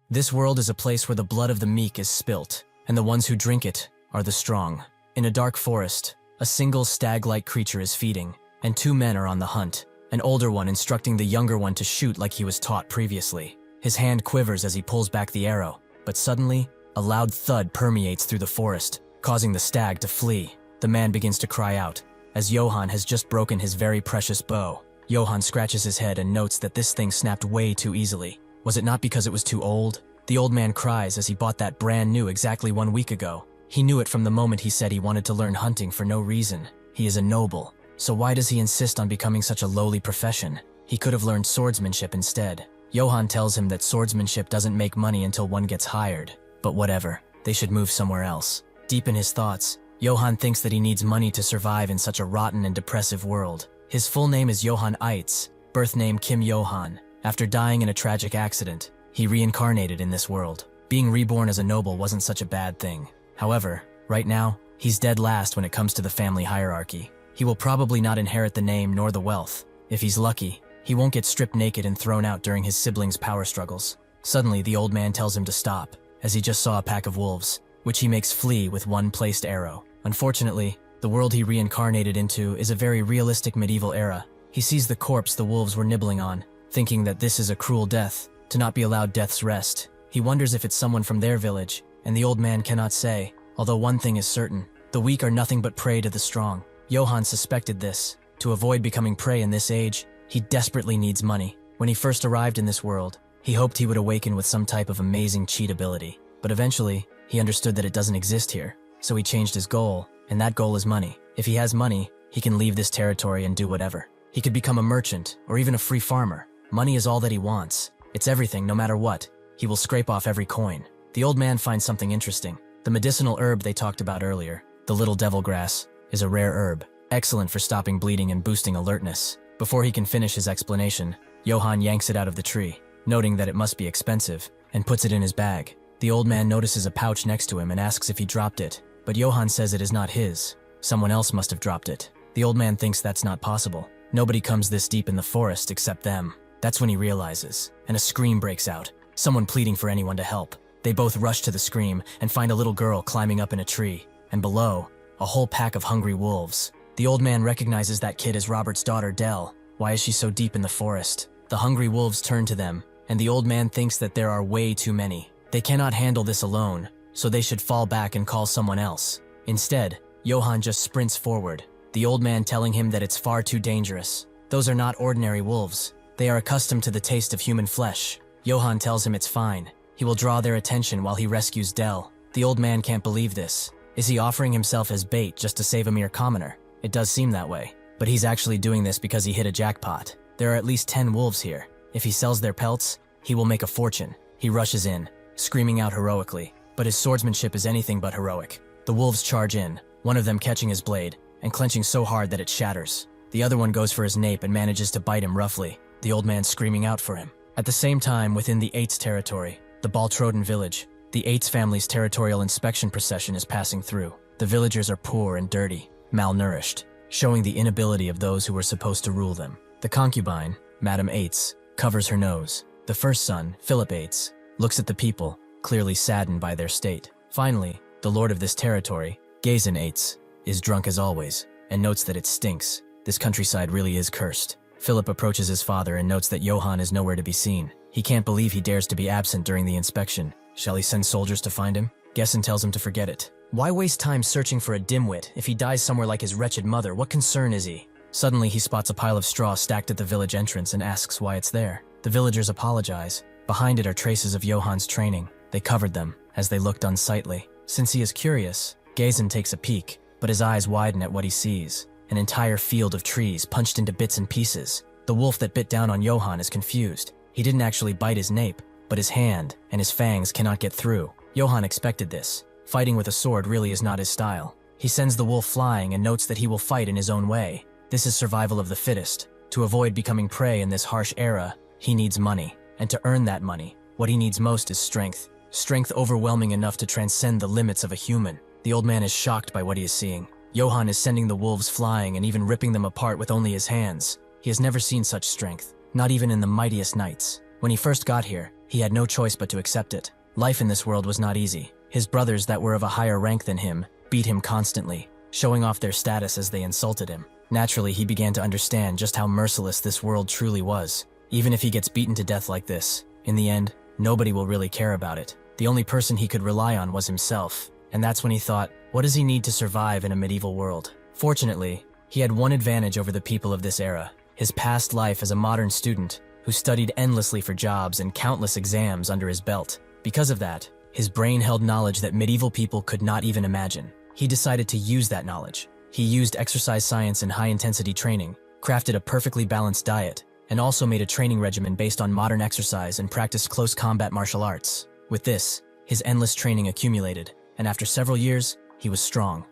This world is a place where the blood of the meek is spilt, and the ones who drink it are the strong. In a dark forest, a single stag-like creature is feeding, and two men are on the hunt, an older one instructing the younger one to shoot like he was taught previously. His hand quivers as he pulls back the arrow, but suddenly, a loud thud permeates through the forest, causing the stag to flee. The man begins to cry out, as Yohan has just broken his very precious bow. Yohan scratches his head and notes that this thing snapped way too easily. Was it not because it was too old? The old man cries as he bought that brand new exactly 1 week ago. He knew it from the moment he said he wanted to learn hunting for no reason. He is a noble, so why does he insist on becoming such a lowly profession? He could have learned swordsmanship instead. Yohan tells him that swordsmanship doesn't make money until one gets hired. But whatever, they should move somewhere else. Deep in his thoughts, Yohan thinks that he needs money to survive in such a rotten and depressive world. His full name is Johann Aitz, birth name Kim Yohan. After dying in a tragic accident, he reincarnated in this world. Being reborn as a noble wasn't such a bad thing. However, right now, he's dead last when it comes to the family hierarchy. He will probably not inherit the name nor the wealth. If he's lucky, he won't get stripped naked and thrown out during his siblings' power struggles. Suddenly, the old man tells him to stop, as he just saw a pack of wolves, which he makes flee with one placed arrow. Unfortunately, the world he reincarnated into is a very realistic medieval era. He sees the corpse the wolves were nibbling on, thinking that this is a cruel death, to not be allowed death's rest. He wonders if it's someone from their village, and the old man cannot say, although one thing is certain, the weak are nothing but prey to the strong. Yohan suspected this. To avoid becoming prey in this age, he desperately needs money. When he first arrived in this world, he hoped he would awaken with some type of amazing cheat ability, but eventually, he understood that it doesn't exist here, so he changed his goal, and that goal is money. If he has money, he can leave this territory and do whatever. He could become a merchant, or even a free farmer. Money is all that he wants. It's everything, no matter what. He will scrape off every coin. The old man finds something interesting. The medicinal herb they talked about earlier, the little devil grass, is a rare herb, excellent for stopping bleeding and boosting alertness. Before he can finish his explanation, Yohan yanks it out of the tree, noting that it must be expensive, and puts it in his bag. The old man notices a pouch next to him and asks if he dropped it, but Yohan says it is not his. Someone else must have dropped it. The old man thinks that's not possible. Nobody comes this deep in the forest except them. That's when he realizes, and a scream breaks out, someone pleading for anyone to help. They both rush to the scream and find a little girl climbing up in a tree, and below, a whole pack of hungry wolves. The old man recognizes that kid as Robert's daughter, Dell. Why is she so deep in the forest? The hungry wolves turn to them, and the old man thinks that there are way too many. They cannot handle this alone, so they should fall back and call someone else. Instead, Yohan just sprints forward, the old man telling him that it's far too dangerous. Those are not ordinary wolves. They are accustomed to the taste of human flesh. Yohan tells him it's fine. He will draw their attention while he rescues Dell. The old man can't believe this. Is he offering himself as bait just to save a mere commoner? It does seem that way. But he's actually doing this because he hit a jackpot. There are at least 10 wolves here. If he sells their pelts, he will make a fortune. He rushes in, screaming out heroically. But his swordsmanship is anything but heroic. The wolves charge in, one of them catching his blade, and clenching so hard that it shatters. The other one goes for his nape and manages to bite him roughly, the old man screaming out for him. At the same time, within the Aitz territory, the Baltroden village, the Aitz family's territorial inspection procession is passing through. The villagers are poor and dirty, malnourished, showing the inability of those who were supposed to rule them. The concubine, Madame Aitz, covers her nose. The first son, Philip Aitz, looks at the people, clearly saddened by their state. Finally, the lord of this territory, Johann Aitz, is drunk as always, and notes that it stinks. This countryside really is cursed. Philip approaches his father and notes that Yohan is nowhere to be seen. He can't believe he dares to be absent during the inspection. Shall he send soldiers to find him? Gesson tells him to forget it. Why waste time searching for a dimwit? If he dies somewhere like his wretched mother, what concern is he? Suddenly, he spots a pile of straw stacked at the village entrance and asks why it's there. The villagers apologize. Behind it are traces of Yohan's training. They covered them, as they looked unsightly. Since he is curious, Gesson takes a peek, but his eyes widen at what he sees. An entire field of trees punched into bits and pieces. The wolf that bit down on Yohan is confused. He didn't actually bite his nape, but his hand and his fangs cannot get through. Yohan expected this. Fighting with a sword really is not his style. He sends the wolf flying and notes that he will fight in his own way. This is survival of the fittest. To avoid becoming prey in this harsh era, he needs money. And to earn that money, what he needs most is strength. Strength overwhelming enough to transcend the limits of a human. The old man is shocked by what he is seeing. Yohan is sending the wolves flying and even ripping them apart with only his hands. He has never seen such strength, not even in the mightiest knights. When he first got here, He had no choice but to accept it. Life in this world was not easy. His brothers that were of a higher rank than him beat him constantly, showing off their status as they insulted him. Naturally, he began to understand just how merciless this world truly was. Even if he gets beaten to death like this, in the end, nobody will really care about it. The only person he could rely on was himself. And that's when he thought, what does he need to survive in a medieval world? Fortunately, he had one advantage over the people of this era: his past life as a modern student who studied endlessly for jobs and countless exams under his belt. Because of that, his brain held knowledge that medieval people could not even imagine. He decided to use that knowledge. He used exercise science and high-intensity training, crafted a perfectly balanced diet, and also made a training regimen based on modern exercise and practiced close combat martial arts. With this, his endless training accumulated, and after several years, he was strong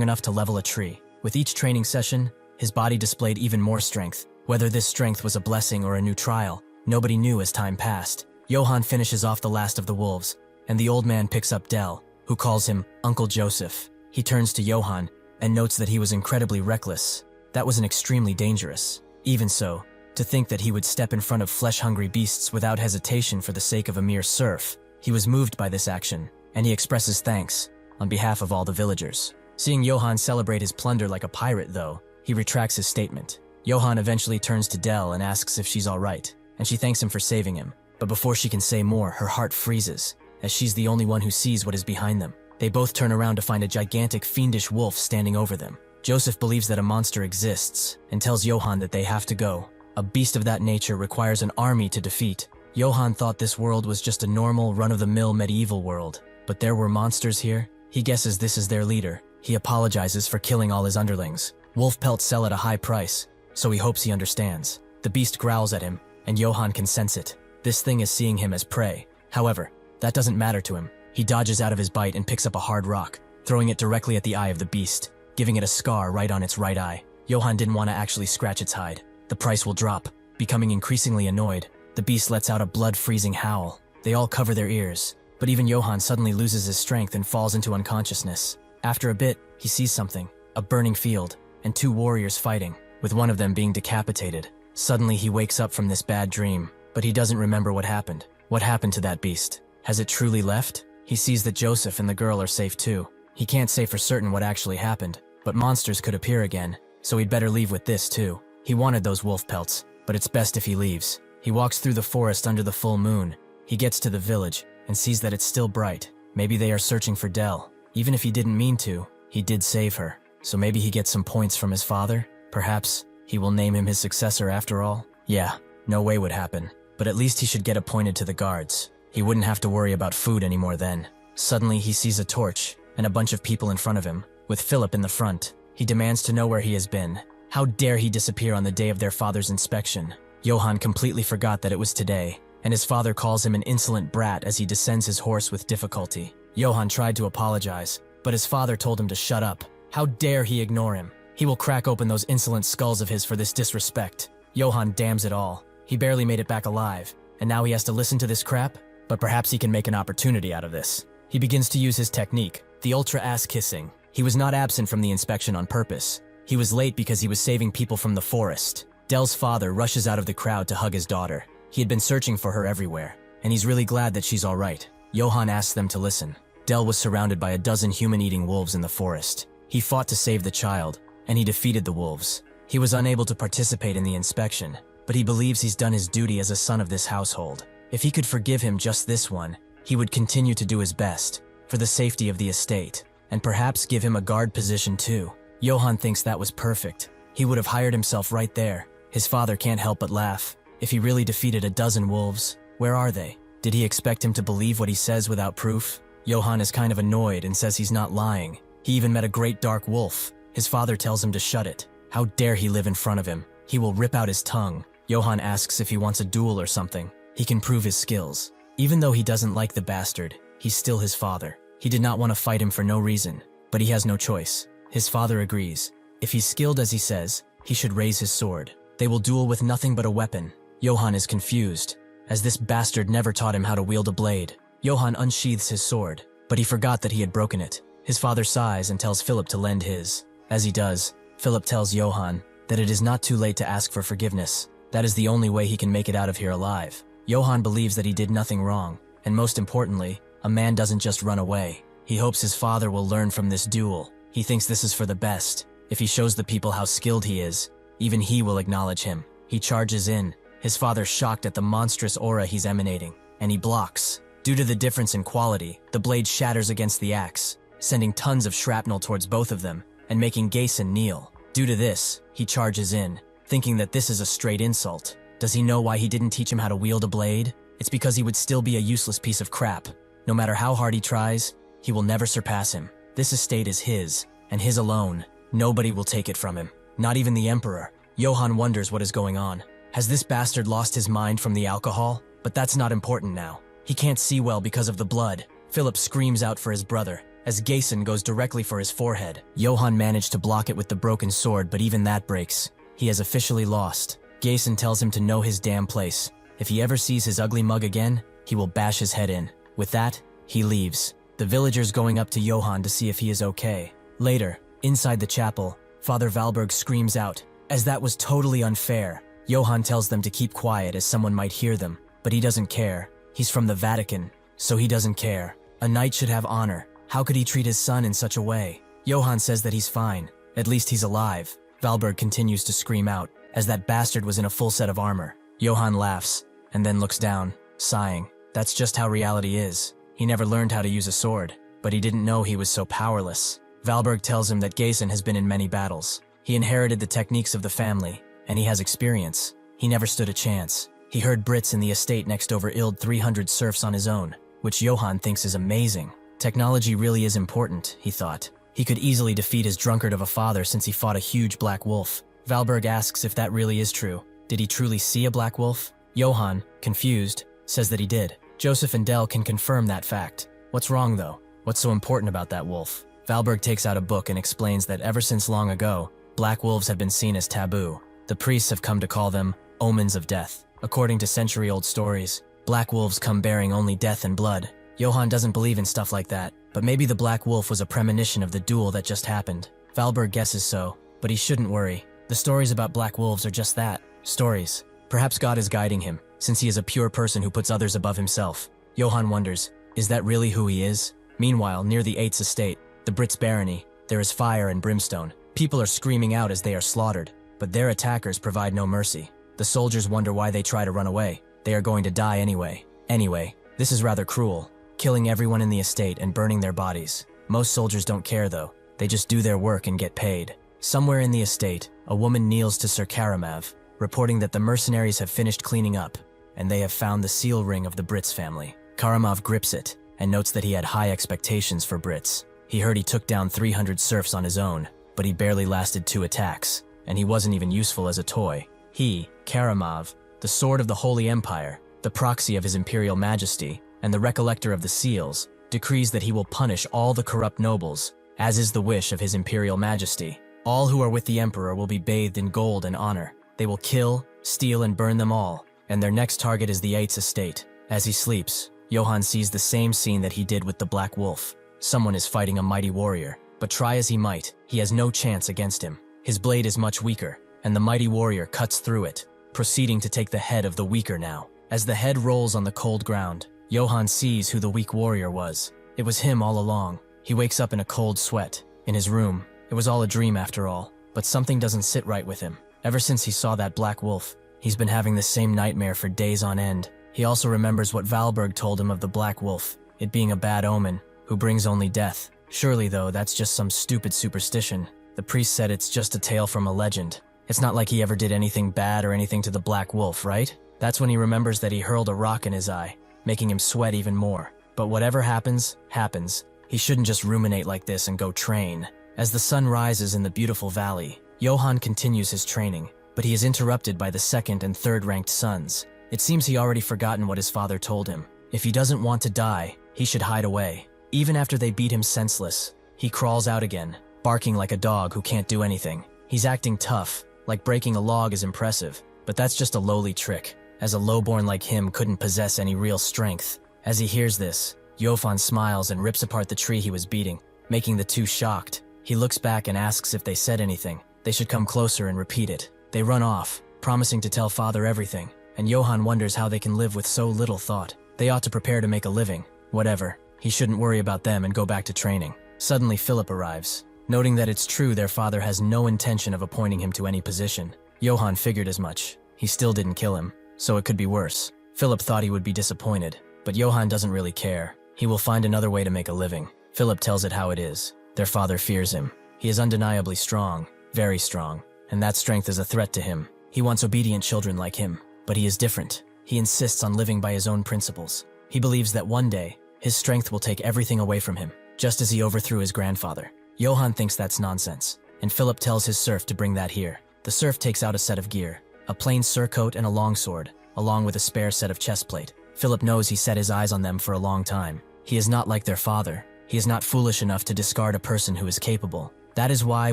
enough to level a tree. With each training session, his body displayed even more strength. Whether this strength was a blessing or a new trial, nobody knew as time passed. Yohan finishes off the last of the wolves, and the old man picks up Dell, who calls him Uncle Joseph. He turns to Yohan and notes that he was incredibly reckless. That was extremely dangerous. Even so, to think that he would step in front of flesh-hungry beasts without hesitation for the sake of a mere serf. He was moved by this action, and he expresses thanks on behalf of all the villagers. Seeing Yohan celebrate his plunder like a pirate, though, he retracts his statement. Yohan eventually turns to Dell and asks if she's alright, and she thanks him for saving him. But before she can say more, her heart freezes, as she's the only one who sees what is behind them. They both turn around to find a gigantic, fiendish wolf standing over them. Joseph believes that a monster exists, and tells Yohan that they have to go. A beast of that nature requires an army to defeat. Yohan thought this world was just a normal, run-of-the-mill medieval world, but there were monsters here. He guesses this is their leader. He apologizes for killing all his underlings. Wolf pelts sell at a high price, so he hopes he understands. The beast growls at him, and Yohan can sense it. This thing is seeing him as prey. However, that doesn't matter to him. He dodges out of his bite and picks up a hard rock, throwing it directly at the eye of the beast, giving it a scar right on its right eye. Yohan didn't want to actually scratch its hide. The price will drop. Becoming increasingly annoyed, the beast lets out a blood-freezing howl. They all cover their ears, but even Yohan suddenly loses his strength and falls into unconsciousness. After a bit, he sees something, a burning field, and two warriors fighting, with one of them being decapitated. Suddenly he wakes up from this bad dream, but he doesn't remember what happened. What happened to that beast? Has it truly left? He sees that Joseph and the girl are safe too. He can't say for certain what actually happened, but monsters could appear again, so he'd better leave with this too. He wanted those wolf pelts, but it's best if he leaves. He walks through the forest under the full moon. He gets to the village and sees that it's still bright. Maybe they are searching for Dell. Even if he didn't mean to, he did save her. So maybe he gets some points from his father? Perhaps he will name him his successor after all? Yeah, no way would happen. But at least he should get appointed to the guards. He wouldn't have to worry about food anymore then. Suddenly he sees a torch and a bunch of people in front of him, with Philip in the front. He demands to know where he has been. How dare he disappear on the day of their father's inspection? Yohan completely forgot that it was today, and his father calls him an insolent brat as he descends his horse with difficulty. Yohan tried to apologize, but his father told him to shut up. How dare he ignore him? He will crack open those insolent skulls of his for this disrespect. Yohan damns it all. He barely made it back alive, and now he has to listen to this crap? But perhaps he can make an opportunity out of this. He begins to use his technique, the ultra ass kissing. He was not absent from the inspection on purpose. He was late because he was saving people from the forest. Dell's father rushes out of the crowd to hug his daughter. He had been searching for her everywhere, and he's really glad that she's all right. Yohan asks them to listen. Dell was surrounded by a dozen human-eating wolves in the forest. He fought to save the child, and he defeated the wolves. He was unable to participate in the inspection, but he believes he's done his duty as a son of this household. If he could forgive him just this one, he would continue to do his best, for the safety of the estate, and perhaps give him a guard position too. Yohan thinks that was perfect. He would have hired himself right there. His father can't help but laugh. If he really defeated a dozen wolves, where are they? Did he expect him to believe what he says without proof? Yohan is kind of annoyed and says he's not lying. He even met a great dark wolf. His father tells him to shut it. How dare he live in front of him? He will rip out his tongue. Yohan asks if he wants a duel or something. He can prove his skills. Even though he doesn't like the bastard, he's still his father. He did not want to fight him for no reason, but he has no choice. His father agrees. If he's skilled as he says, he should raise his sword. They will duel with nothing but a weapon. Yohan is confused, as this bastard never taught him how to wield a blade. Yohan unsheathes his sword, but he forgot that he had broken it. His father sighs and tells Philip to lend his. As he does, Philip tells Yohan that it is not too late to ask for forgiveness. That is the only way he can make it out of here alive. Yohan believes that he did nothing wrong, and most importantly, a man doesn't just run away. He hopes his father will learn from this duel. He thinks this is for the best. If he shows the people how skilled he is, even he will acknowledge him. He charges in, his father shocked at the monstrous aura he's emanating, and he blocks. Due to the difference in quality, the blade shatters against the axe, sending tons of shrapnel towards both of them, and making Gason kneel. Due to this, he charges in, thinking that this is a straight insult. Does he know why he didn't teach him how to wield a blade? It's because he would still be a useless piece of crap. No matter how hard he tries, he will never surpass him. This estate is his, and his alone. Nobody will take it from him, not even the Emperor. Yohan wonders what is going on. Has this bastard lost his mind from the alcohol? But that's not important now. He can't see well because of the blood. Philip screams out for his brother, as Gason goes directly for his forehead. Yohan managed to block it with the broken sword, but even that breaks. He has officially lost. Gason tells him to know his damn place. If he ever sees his ugly mug again, he will bash his head in. With that, he leaves. The villagers going up to Yohan to see if he is okay. Later, inside the chapel, Father Valberg screams out, as that was totally unfair. Yohan tells them to keep quiet as someone might hear them, but he doesn't care. He's from the Vatican, so he doesn't care. A knight should have honor. How could he treat his son in such a way? Yohan says that he's fine. At least he's alive. Valberg continues to scream out, as that bastard was in a full set of armor. Yohan laughs, and then looks down, sighing. That's just how reality is. He never learned how to use a sword, but he didn't know he was so powerless. Valberg tells him that Gason has been in many battles. He inherited the techniques of the family, and he has experience. He never stood a chance. He heard Brits in the estate next over illed 300 serfs on his own, which Yohan thinks is amazing. Technology really is important, he thought. He could easily defeat his drunkard of a father since he fought a huge black wolf. Valberg asks if that really is true. Did he truly see a black wolf? Yohan, confused, says that he did. Joseph and Dell can confirm that fact. What's wrong though? What's so important about that wolf? Valberg takes out a book and explains that ever since long ago, black wolves have been seen as taboo. The priests have come to call them omens of death. According to century-old stories, black wolves come bearing only death and blood. Yohan doesn't believe in stuff like that, but maybe the black wolf was a premonition of the duel that just happened. Valberg guesses so, but he shouldn't worry. The stories about black wolves are just that, stories. Perhaps God is guiding him, since he is a pure person who puts others above himself. Yohan wonders, is that really who he is? Meanwhile, near the Aitz estate, the Brits' barony, there is fire and brimstone. People are screaming out as they are slaughtered, but their attackers provide no mercy. The soldiers wonder why they try to run away. They are going to die anyway. Anyway, this is rather cruel, killing everyone in the estate and burning their bodies. Most soldiers don't care though. They just do their work and get paid. Somewhere in the estate, a woman kneels to Sir Karamov, reporting that the mercenaries have finished cleaning up, and they have found the seal ring of the Brits family. Karamov grips it, and notes that he had high expectations for Brits. He heard he took down 300 serfs on his own, but he barely lasted 2 attacks, and he wasn't even useful as a toy. He, Karamov, the sword of the Holy Empire, the proxy of his Imperial Majesty, and the recollector of the seals, decrees that he will punish all the corrupt nobles, as is the wish of his Imperial Majesty. All who are with the Emperor will be bathed in gold and honor. They will kill, steal, and burn them all, and their next target is the Aitz estate. As he sleeps, Yohan sees the same scene that he did with the Black Wolf. Someone is fighting a mighty warrior, but try as he might, he has no chance against him. His blade is much weaker, and the mighty warrior cuts through it, proceeding to take the head of the weaker now. As the head rolls on the cold ground, Yohan sees who the weak warrior was. It was him all along. He wakes up in a cold sweat. In his room, it was all a dream after all, but something doesn't sit right with him. Ever since he saw that black wolf, he's been having the same nightmare for days on end. He also remembers what Valberg told him of the black wolf, it being a bad omen, who brings only death. Surely though, that's just some stupid superstition. The priest said it's just a tale from a legend. It's not like he ever did anything bad or anything to the black wolf, right? That's when he remembers that he hurled a rock in his eye, making him sweat even more. But whatever happens, happens. He shouldn't just ruminate like this and go train. As the sun rises in the beautiful valley, Yohan continues his training, but he is interrupted by the second and third ranked sons. It seems he already forgotten what his father told him. If he doesn't want to die, he should hide away. Even after they beat him senseless, he crawls out again, barking like a dog who can't do anything. He's acting tough, like breaking a log is impressive, but that's just a lowly trick, as a lowborn like him couldn't possess any real strength. As he hears this, Yohan smiles and rips apart the tree he was beating, making the two shocked. He looks back and asks if they said anything. They should come closer and repeat it. They run off, promising to tell father everything. and Johann wonders how they can live with so little thought. They ought to prepare to make a living. Whatever, he shouldn't worry about them and go back to training. Suddenly Philip arrives. Noting that it's true their father has no intention of appointing him to any position. Johann figured as much. He still didn't kill him, so it could be worse. Philip thought he would be disappointed, but Johann doesn't really care. He will find another way to make a living. Philip tells it how it is. Their father fears him. He is undeniably strong, very strong, and that strength is a threat to him. He wants obedient children like him, but he is different. He insists on living by his own principles. He believes that one day, his strength will take everything away from him, just as he overthrew his grandfather. Johann thinks that's nonsense, and Philip tells his serf to bring that here. The serf takes out a set of gear, a plain surcoat and a longsword, along with a spare set of chestplate. Philip knows he set his eyes on them for a long time. He is not like their father. He is not foolish enough to discard a person who is capable. That is why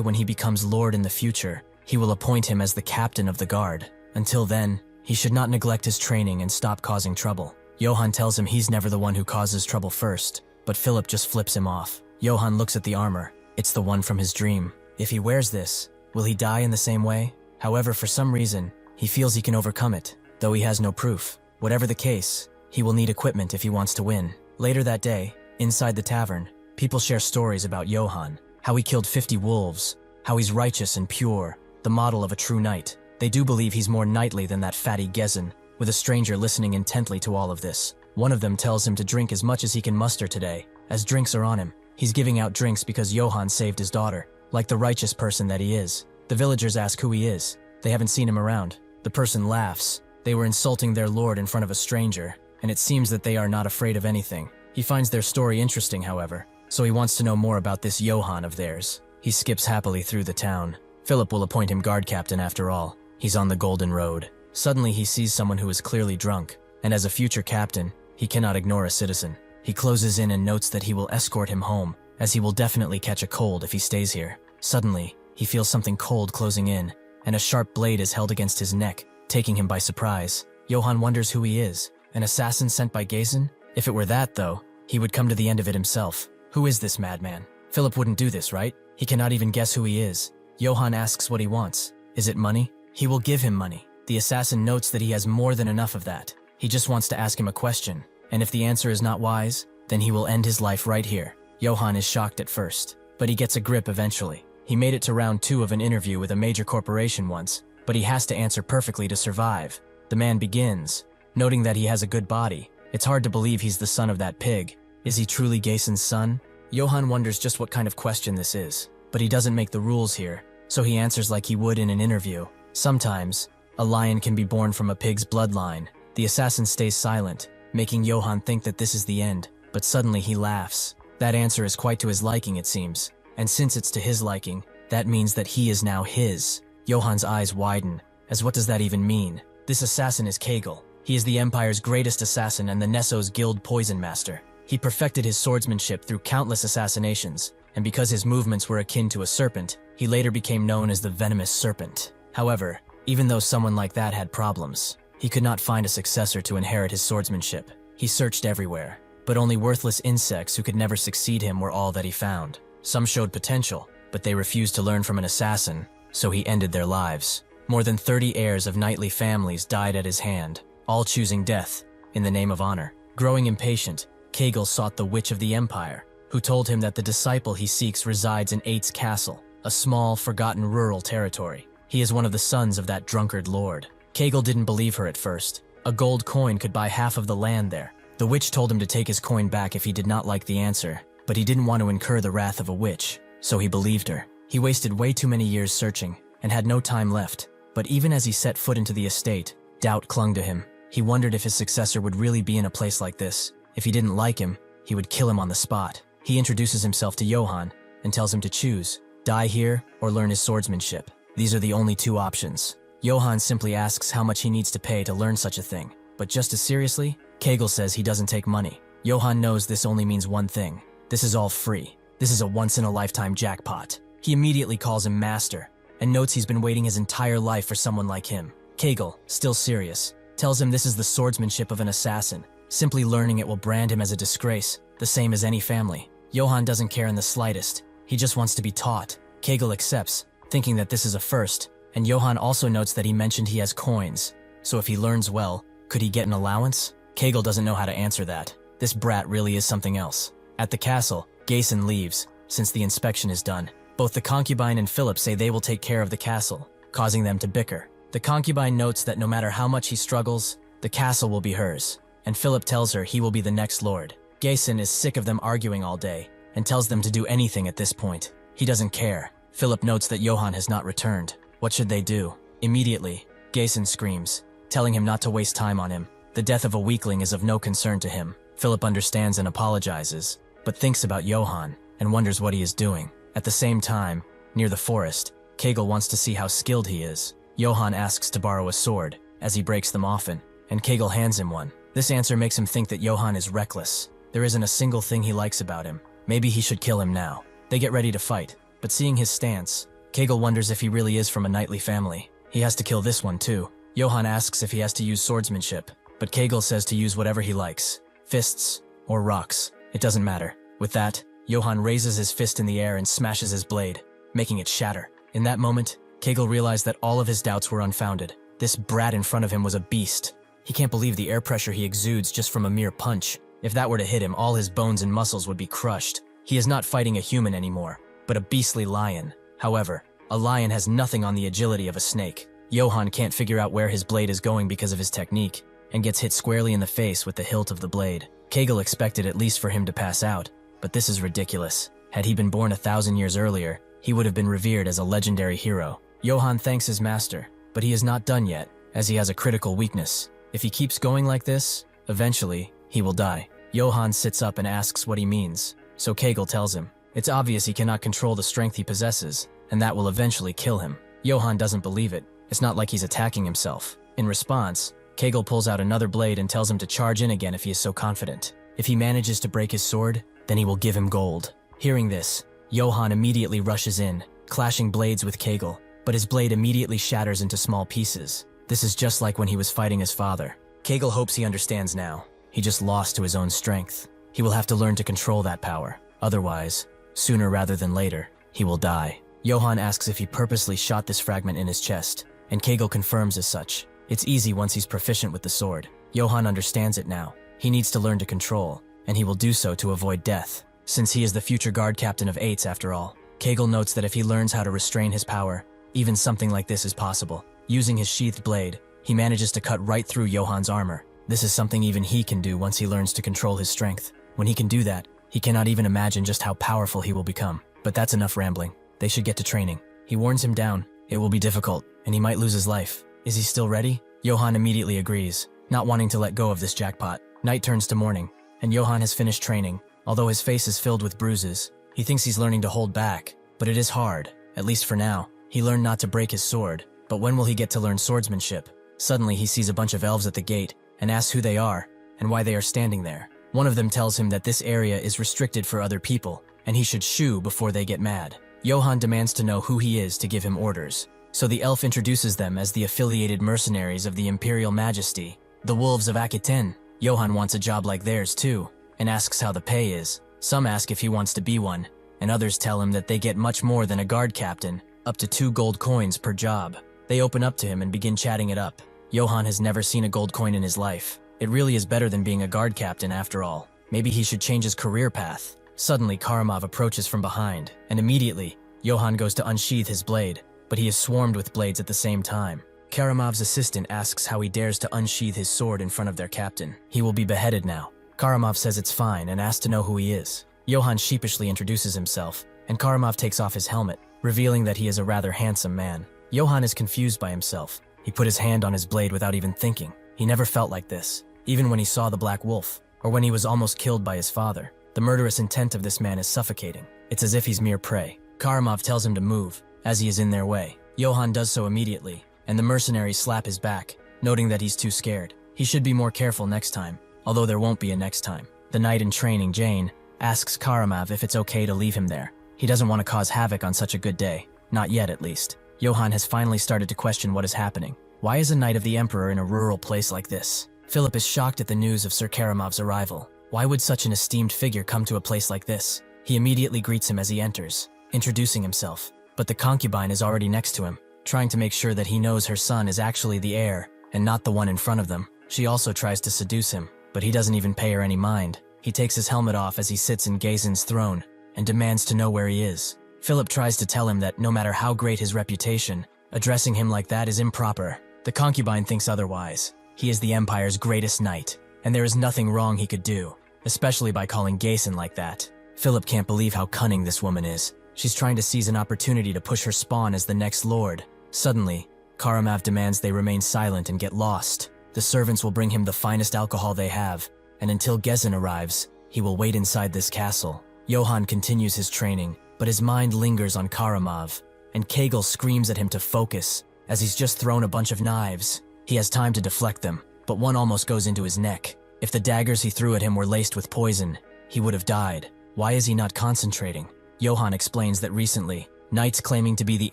when he becomes lord in the future, he will appoint him as the captain of the guard. Until then, he should not neglect his training and stop causing trouble. Johann tells him he's never the one who causes trouble first, but Philip just flips him off. Johann looks at the armor. It's the one from his dream. If he wears this, will he die in the same way? However, for some reason, he feels he can overcome it, though he has no proof. Whatever the case, he will need equipment if he wants to win. Later that day, inside the tavern, people share stories about Johann, how he killed 50 wolves, how he's righteous and pure, the model of a true knight. They do believe he's more knightly than that fatty Gezin, with a stranger listening intently to all of this. One of them tells him to drink as much as he can muster today, as drinks are on him. He's giving out drinks because Johann saved his daughter, like the righteous person that he is. The villagers ask who he is. They haven't seen him around. The person laughs. They were insulting their lord in front of a stranger, and it seems that they are not afraid of anything. He finds their story interesting, however, so he wants to know more about this Johann of theirs. He skips happily through the town. Philip will appoint him guard captain after all. He's on the Golden Road. Suddenly he sees someone who is clearly drunk, and as a future captain, he cannot ignore a citizen. He closes in and notes that he will escort him home, as he will definitely catch a cold if he stays here. Suddenly, he feels something cold closing in, and a sharp blade is held against his neck, taking him by surprise. Johann wonders who he is. An assassin sent by Gezin? If it were that, though, he would come to the end of it himself. Who is this madman? Philip wouldn't do this, right? He cannot even guess who he is. Johann asks what he wants. Is it money? He will give him money. The assassin notes that he has more than enough of that. He just wants to ask him a question, and if the answer is not wise, then he will end his life right here. Johann is shocked at first, but he gets a grip eventually. He made it to round 2 of an interview with a major corporation once, but he has to answer perfectly to survive. The man begins, noting that he has a good body. It's hard to believe he's the son of that pig. Is he truly Gezin's son? Johann wonders just what kind of question this is, but he doesn't make the rules here, so he answers like he would in an interview. Sometimes, a lion can be born from a pig's bloodline. The assassin stays silent, making Johann think that this is the end, but suddenly he laughs. That answer is quite to his liking, it seems, and since it's to his liking, that means that he is now his. Johann's eyes widen, as what does that even mean? This assassin is Kegel. He is the Empire's greatest assassin and the Nesso's guild poison master. He perfected his swordsmanship through countless assassinations, and because his movements were akin to a serpent, he later became known as the Venomous Serpent. However, even though someone like that had problems, he could not find a successor to inherit his swordsmanship. He searched everywhere, but only worthless insects who could never succeed him were all that he found. Some showed potential, but they refused to learn from an assassin, so he ended their lives. More than 30 heirs of knightly families died at his hand, all choosing death in the name of honor. Growing impatient, Kegel sought the Witch of the Empire, who told him that the disciple he seeks resides in Aitz Castle, a small, forgotten rural territory. He is one of the sons of that drunkard lord. Kegel didn't believe her at first. A gold coin could buy half of the land there. The witch told him to take his coin back if he did not like the answer, but he didn't want to incur the wrath of a witch, so he believed her. He wasted way too many years searching, and had no time left. But even as he set foot into the estate, doubt clung to him. He wondered if his successor would really be in a place like this. If he didn't like him, he would kill him on the spot. He introduces himself to Johann, and tells him to choose, die here or learn his swordsmanship. These are the only two options. Johann simply asks how much he needs to pay to learn such a thing. But just as seriously, Kegel says he doesn't take money. Johann knows this only means one thing. This is all free. This is a once-in-a-lifetime jackpot. He immediately calls him master, and notes he's been waiting his entire life for someone like him. Kegel, still serious, tells him this is the swordsmanship of an assassin. Simply learning it will brand him as a disgrace, the same as any family. Johann doesn't care in the slightest. He just wants to be taught. Kegel accepts, thinking that this is a first, and Johann also notes that he mentioned he has coins, so if he learns well, could he get an allowance? Kegel doesn't know how to answer that. This brat really is something else. At the castle, Gayson leaves, since the inspection is done. Both the concubine and Philip say they will take care of the castle, causing them to bicker. The concubine notes that no matter how much he struggles, the castle will be hers, and Philip tells her he will be the next lord. Gayson is sick of them arguing all day, and tells them to do anything at this point. He doesn't care. Philip notes that Yohan has not returned. What should they do? Immediately, Gayson screams, telling him not to waste time on him. The death of a weakling is of no concern to him. Philip understands and apologizes, but thinks about Yohan and wonders what he is doing. At the same time, near the forest, Kegel wants to see how skilled he is. Yohan asks to borrow a sword, as he breaks them often, and Kegel hands him one. This answer makes him think that Yohan is reckless. There isn't a single thing he likes about him. Maybe he should kill him now. They get ready to fight, but seeing his stance, Kegel wonders if he really is from a knightly family. He has to kill this one too. Yohan asks if he has to use swordsmanship, but Kegel says to use whatever he likes. Fists or rocks. It doesn't matter. With that, Yohan raises his fist in the air and smashes his blade, making it shatter. In that moment, Kegel realized that all of his doubts were unfounded. This brat in front of him was a beast. He can't believe the air pressure he exudes just from a mere punch. If that were to hit him, all his bones and muscles would be crushed. He is not fighting a human anymore, but a beastly lion. However, a lion has nothing on the agility of a snake. Yohan can't figure out where his blade is going because of his technique, and gets hit squarely in the face with the hilt of the blade. Kegel expected at least for him to pass out, but this is ridiculous. Had he been born 1,000 years earlier, he would have been revered as a legendary hero. Yohan thanks his master, but he is not done yet, as he has a critical weakness. If he keeps going like this, eventually, he will die. Yohan sits up and asks what he means, so Kegel tells him. It's obvious he cannot control the strength he possesses, and that will eventually kill him. Yohan doesn't believe it. It's not like he's attacking himself. In response, Kegel pulls out another blade and tells him to charge in again if he is so confident. If he manages to break his sword, then he will give him gold. Hearing this, Yohan immediately rushes in, clashing blades with Kegel, but his blade immediately shatters into small pieces. This is just like when he was fighting his father. Kegel hopes he understands now. He just lost to his own strength. He will have to learn to control that power. Otherwise, sooner rather than later, he will die. Yohan asks if he purposely shot this fragment in his chest, and Kegel confirms as such. It's easy once he's proficient with the sword. Yohan understands it now. He needs to learn to control, and he will do so to avoid death, since he is the future guard captain of Aitz after all. Kegel notes that if he learns how to restrain his power, even something like this is possible. Using his sheathed blade, he manages to cut right through Yohan's armor. This is something even he can do once he learns to control his strength. When he can do that, he cannot even imagine just how powerful he will become. But that's enough rambling. They should get to training. He warns him down. It will be difficult, and he might lose his life. Is he still ready? Yohan immediately agrees, not wanting to let go of this jackpot. Night turns to morning, and Yohan has finished training. Although his face is filled with bruises, he thinks he's learning to hold back, but it is hard, at least for now. He learned not to break his sword, but when will he get to learn swordsmanship? Suddenly he sees a bunch of elves at the gate, and asks who they are, and why they are standing there. One of them tells him that this area is restricted for other people, and he should shoo before they get mad. Yohan demands to know who he is to give him orders, so the elf introduces them as the affiliated mercenaries of the Imperial Majesty, the Wolves of Aquitaine. Yohan wants a job like theirs too, and asks how the pay is. Some ask if he wants to be one, and others tell him that they get much more than a guard captain, up to 2 gold coins per job. They open up to him and begin chatting it up. Yohan has never seen a gold coin in his life. It really is better than being a guard captain after all. Maybe he should change his career path. Suddenly Karamov approaches from behind, and immediately, Yohan goes to unsheath his blade, but he is swarmed with blades at the same time. Karamov's assistant asks how he dares to unsheath his sword in front of their captain. He will be beheaded now. Karamov says it's fine and asks to know who he is. Yohan sheepishly introduces himself, and Karamov takes off his helmet, revealing that he is a rather handsome man. Yohan is confused by himself. He put his hand on his blade without even thinking. He never felt like this, even when he saw the Black Wolf, or when he was almost killed by his father. The murderous intent of this man is suffocating. It's as if he's mere prey. Karamov tells him to move, as he is in their way. Yohan does so immediately, and the mercenaries slap his back, noting that he's too scared. He should be more careful next time, although there won't be a next time. The knight in training, Jane, asks Karamov if it's okay to leave him there. He doesn't want to cause havoc on such a good day. Not yet, at least. Yohan has finally started to question what is happening. Why is a knight of the Emperor in a rural place like this? Philip is shocked at the news of Sir Karamov's arrival. Why would such an esteemed figure come to a place like this? He immediately greets him as he enters, introducing himself. But the concubine is already next to him, trying to make sure that he knows her son is actually the heir, and not the one in front of them. She also tries to seduce him, but he doesn't even pay her any mind. He takes his helmet off as he sits in Gazen's throne and demands to know where he is. Philip tries to tell him that no matter how great his reputation, addressing him like that is improper. The concubine thinks otherwise. He is the Empire's greatest knight, and there is nothing wrong he could do, especially by calling Gazen like that. Philip can't believe how cunning this woman is. She's trying to seize an opportunity to push her spawn as the next lord. Suddenly, Karamav demands they remain silent and get lost. The servants will bring him the finest alcohol they have, and until Gazen arrives, he will wait inside this castle. Yohan continues his training, but his mind lingers on Karamav, and Kegel screams at him to focus, as he's just thrown a bunch of knives. He has time to deflect them, but one almost goes into his neck. If the daggers he threw at him were laced with poison, he would have died. Why is he not concentrating? Yohan explains that recently, knights claiming to be the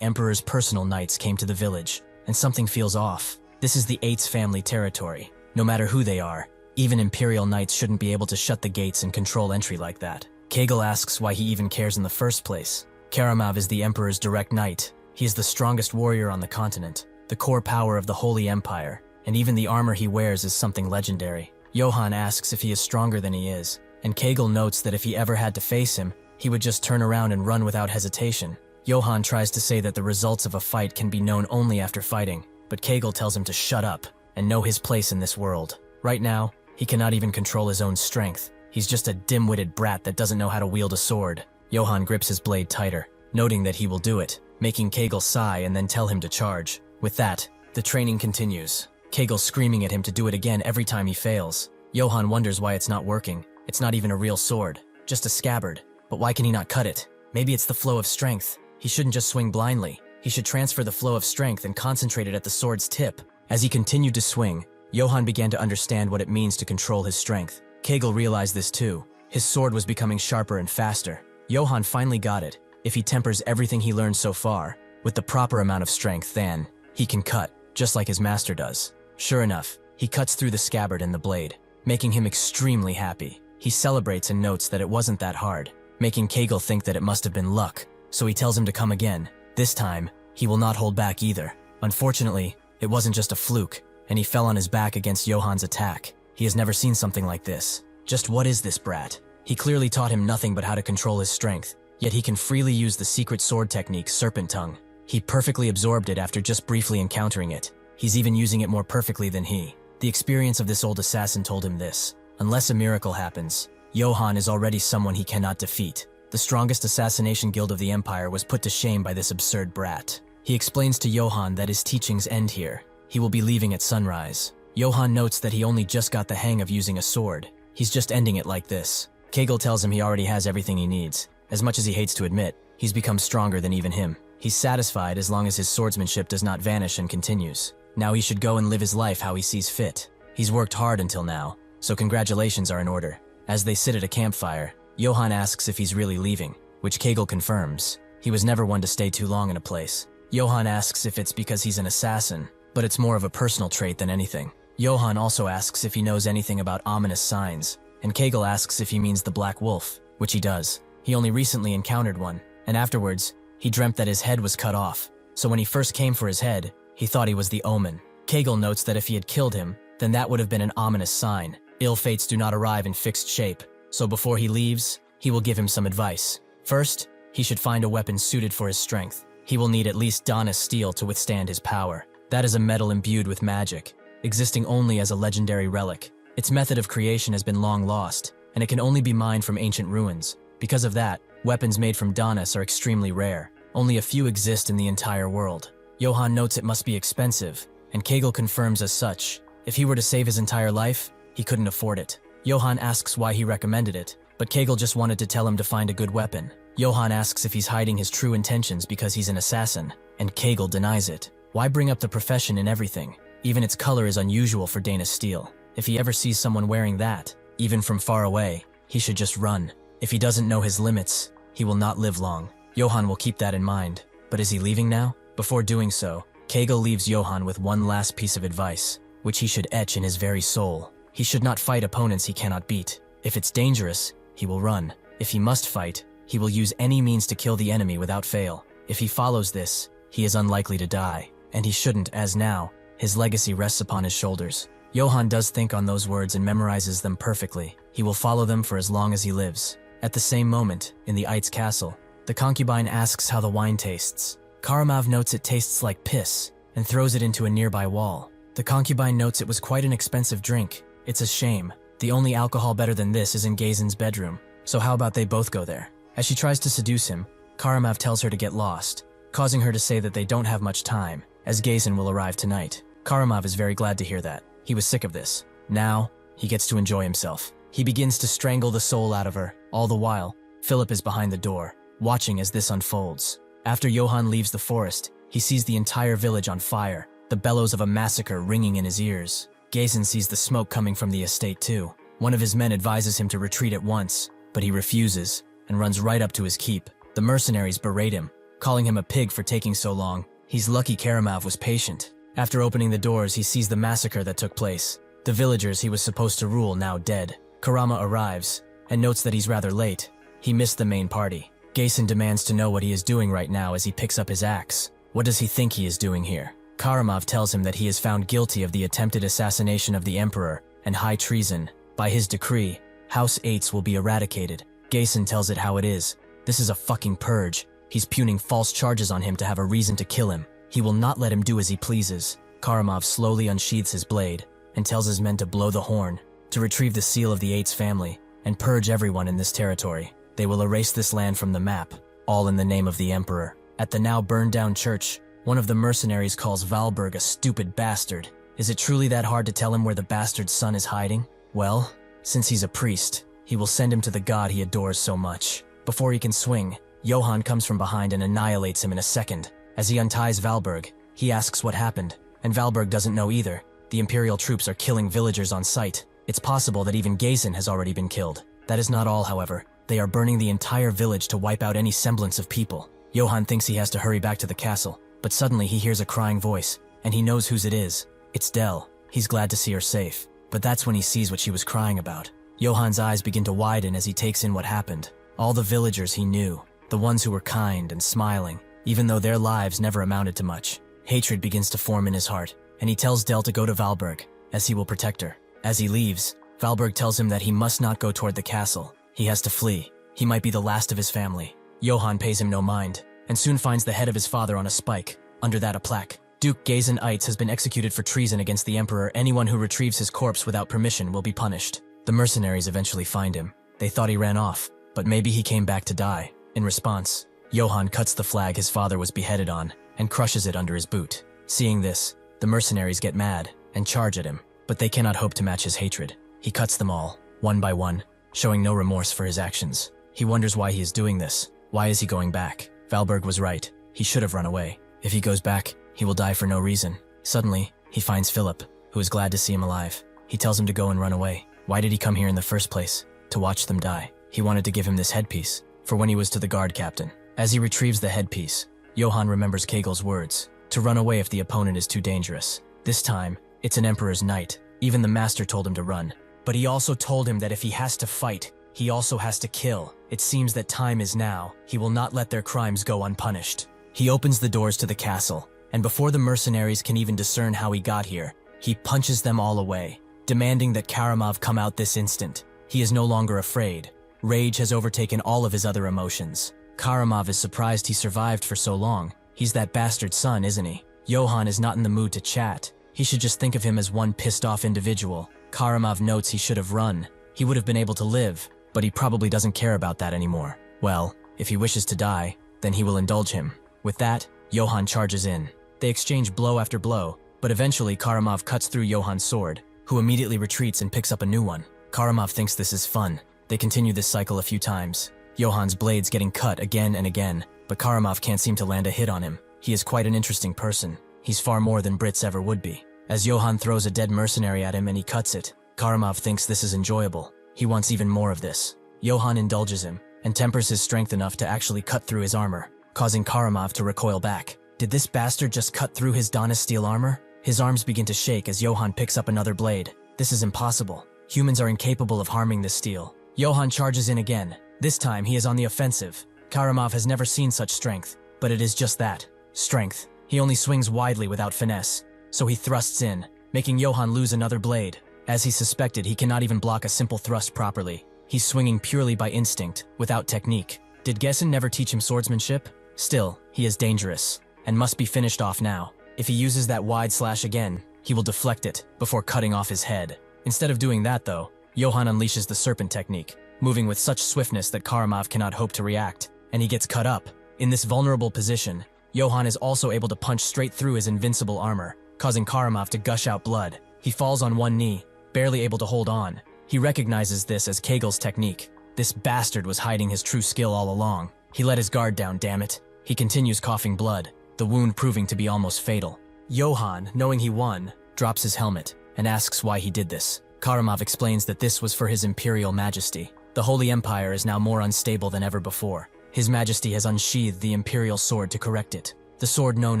Emperor's personal knights came to the village, and something feels off. This is the Aitz family territory. No matter who they are, even Imperial knights shouldn't be able to shut the gates and control entry like that. Kegel asks why he even cares in the first place. Karamav is the Emperor's direct knight. He is the strongest warrior on the continent, the core power of the Holy Empire, and even the armor he wears is something legendary. Yohan asks if he is stronger than he is, and Kegel notes that if he ever had to face him, he would just turn around and run without hesitation. Yohan tries to say that the results of a fight can be known only after fighting, but Kegel tells him to shut up and know his place in this world. Right now, he cannot even control his own strength. He's just a dim-witted brat that doesn't know how to wield a sword. Yohan grips his blade tighter, noting that he will do it, making Kegel sigh and then tell him to charge. With that, the training continues. Kegel screaming at him to do it again every time he fails. Yohan wonders why it's not working. It's not even a real sword, just a scabbard. But why can he not cut it? Maybe it's the flow of strength. He shouldn't just swing blindly. He should transfer the flow of strength and concentrate it at the sword's tip. As he continued to swing, Yohan began to understand what it means to control his strength. Kegel realized this too. His sword was becoming sharper and faster. Yohan finally got it. If he tempers everything he learned so far with the proper amount of strength, then he can cut, just like his master does. Sure enough, he cuts through the scabbard and the blade, making him extremely happy. He celebrates and notes that it wasn't that hard, making Kegel think that it must have been luck, so he tells him to come again. This time, he will not hold back either. Unfortunately, it wasn't just a fluke, and he fell on his back against Yohan's attack. He has never seen something like this. Just what is this brat? He clearly taught him nothing but how to control his strength, yet he can freely use the secret sword technique, Serpent Tongue. He perfectly absorbed it after just briefly encountering it. He's even using it more perfectly than he. The experience of this old assassin told him this. Unless a miracle happens, Yohan is already someone he cannot defeat. The strongest assassination guild of the Empire was put to shame by this absurd brat. He explains to Yohan that his teachings end here. He will be leaving at sunrise. Yohan notes that he only just got the hang of using a sword. He's just ending it like this. Kegel tells him he already has everything he needs. As much as he hates to admit, he's become stronger than even him. He's satisfied as long as his swordsmanship does not vanish and continues. Now he should go and live his life how he sees fit. He's worked hard until now, so congratulations are in order. As they sit at a campfire, Yohan asks if he's really leaving, which Kegel confirms. He was never one to stay too long in a place. Yohan asks if it's because he's an assassin, but it's more of a personal trait than anything. Yohan also asks if he knows anything about ominous signs, and Kegel asks if he means the Black Wolf, which he does. He only recently encountered one, and afterwards, he dreamt that his head was cut off, so when he first came for his head, he thought he was the Omen. Kegel notes that if he had killed him, then that would have been an ominous sign. Ill fates do not arrive in fixed shape, so before he leaves, he will give him some advice. First, he should find a weapon suited for his strength. He will need at least Dana steel to withstand his power. That is a metal imbued with magic, existing only as a legendary relic. Its method of creation has been long lost, and it can only be mined from ancient ruins. Because of that, weapons made from Danas are extremely rare. Only a few exist in the entire world. Yohan notes it must be expensive, and Kegel confirms as such. If he were to save his entire life, he couldn't afford it. Yohan asks why he recommended it, but Kegel just wanted to tell him to find a good weapon. Yohan asks if he's hiding his true intentions because he's an assassin, and Kegel denies it. Why bring up the profession in everything? Even its color is unusual for Dana's steel. If he ever sees someone wearing that, even from far away, he should just run. If he doesn't know his limits, he will not live long. Yohan will keep that in mind. But is he leaving now? Before doing so, Kegel leaves Yohan with one last piece of advice, which he should etch in his very soul. He should not fight opponents he cannot beat. If it's dangerous, he will run. If he must fight, he will use any means to kill the enemy without fail. If he follows this, he is unlikely to die, and he shouldn't, as now, His legacy rests upon his shoulders. Yohan does think on those words and memorizes them perfectly. He will follow them for as long as he lives. At the same moment, in the Aitz castle, the concubine asks how the wine tastes. Karamov notes it tastes like piss and throws it into a nearby wall. The concubine notes it was quite an expensive drink. It's a shame. The only alcohol better than this is in Gazen's bedroom, so how about they both go there? As she tries to seduce him, Karamov tells her to get lost, causing her to say that they don't have much time, as Gazen will arrive tonight. Karamov is very glad to hear that. He was sick of this. Now, he gets to enjoy himself. He begins to strangle the soul out of her. All the while, Philip is behind the door, watching as this unfolds. After Yohan leaves the forest, he sees the entire village on fire, the bellows of a massacre ringing in his ears. Gazen sees the smoke coming from the estate too. One of his men advises him to retreat at once, but he refuses and runs right up to his keep. The mercenaries berate him, calling him a pig for taking so long. He's lucky Karamov was patient. After opening the doors, he sees the massacre that took place. The villagers he was supposed to rule now dead. Karama arrives and notes that he's rather late. He missed the main party. Gazen demands to know what he is doing right now as he picks up his axe. What does he think he is doing here? Karamov tells him that he is found guilty of the attempted assassination of the emperor and high treason. By his decree, House Aitz will be eradicated. Gazen tells it how it is. This is a fucking purge. He's pugning false charges on him to have a reason to kill him. He will not let him do as he pleases. Karamov slowly unsheathes his blade and tells his men to blow the horn, to retrieve the seal of the Aitz family and purge everyone in this territory. They will erase this land from the map, all in the name of the emperor. At the now burned down church, one of the mercenaries calls Valberg a stupid bastard. Is it truly that hard to tell him where the bastard's son is hiding? Well, since he's a priest, he will send him to the god he adores so much. Before he can swing, Yohan comes from behind and annihilates him in a second. As he unties Valberg, he asks what happened, and Valberg doesn't know either. The Imperial troops are killing villagers on sight. It's possible that even Gazen has already been killed. That is not all, however. They are burning the entire village to wipe out any semblance of people. Yohan thinks he has to hurry back to the castle, but suddenly he hears a crying voice, and he knows whose it is. It's Dell. He's glad to see her safe, but that's when he sees what she was crying about. Yohan's eyes begin to widen as he takes in what happened. All the villagers he knew, the ones who were kind and smiling, even though their lives never amounted to much. Hatred begins to form in his heart, and he tells Dell to go to Valberg, as he will protect her. As he leaves, Valberg tells him that he must not go toward the castle. He has to flee. He might be the last of his family. Yohan pays him no mind, and soon finds the head of his father on a spike, under that a plaque. Duke Johann Aitz has been executed for treason against the emperor. Anyone who retrieves his corpse without permission will be punished. The mercenaries eventually find him. They thought he ran off, but maybe he came back to die. In response, Yohan cuts the flag his father was beheaded on and crushes it under his boot. Seeing this, the mercenaries get mad and charge at him, but they cannot hope to match his hatred. He cuts them all, one by one, showing no remorse for his actions. He wonders why he is doing this. Why is he going back? Valberg was right. He should have run away. If he goes back, he will die for no reason. Suddenly, he finds Philip, who is glad to see him alive. He tells him to go and run away. Why did he come here in the first place? To watch them die. He wanted to give him this headpiece, for when he was to the guard captain. As he retrieves the headpiece, Yohan remembers Kegel's words, to run away if the opponent is too dangerous. This time, it's an emperor's knight. Even the master told him to run. But he also told him that if he has to fight, he also has to kill. It seems that time is now. He will not let their crimes go unpunished. He opens the doors to the castle, and before the mercenaries can even discern how he got here, he punches them all away, demanding that Karamov come out this instant. He is no longer afraid. Rage has overtaken all of his other emotions. Karamov is surprised he survived for so long. He's that bastard son, isn't he? Yohan is not in the mood to chat. He should just think of him as one pissed-off individual. Karamov notes he should have run. He would have been able to live, but he probably doesn't care about that anymore. Well, if he wishes to die, then he will indulge him. With that, Yohan charges in. They exchange blow after blow, but eventually Karamov cuts through Yohan's sword, who immediately retreats and picks up a new one. Karamov thinks this is fun. They continue this cycle a few times. Yohan's blades getting cut again and again, but Karamov can't seem to land a hit on him. He is quite an interesting person. He's far more than Brits ever would be. As Yohan throws a dead mercenary at him and he cuts it, Karamov thinks this is enjoyable. He wants even more of this. Yohan indulges him and tempers his strength enough to actually cut through his armor, causing Karamov to recoil back. Did this bastard just cut through his Donna's steel armor? His arms begin to shake as Yohan picks up another blade. This is impossible. Humans are incapable of harming this steel. Yohan charges in again. This time he is on the offensive. Karamov has never seen such strength, but it is just that, strength. He only swings widely without finesse, so he thrusts in, making Yohan lose another blade. As he suspected, he cannot even block a simple thrust properly. He's swinging purely by instinct, without technique. Did Gessen never teach him swordsmanship? Still, he is dangerous, and must be finished off now. If he uses that wide slash again, he will deflect it before cutting off his head. Instead of doing that though, Yohan unleashes the serpent technique, moving with such swiftness that Karamov cannot hope to react, and he gets cut up. In this vulnerable position, Yohan is also able to punch straight through his invincible armor, causing Karamov to gush out blood. He falls on one knee, barely able to hold on. He recognizes this as Kegel's technique. This bastard was hiding his true skill all along. He let his guard down, damn it. He continues coughing blood, the wound proving to be almost fatal. Yohan, knowing he won, drops his helmet and asks why he did this. Karamov explains that this was for his Imperial Majesty. The Holy Empire is now more unstable than ever before. His Majesty has unsheathed the Imperial sword to correct it, the sword known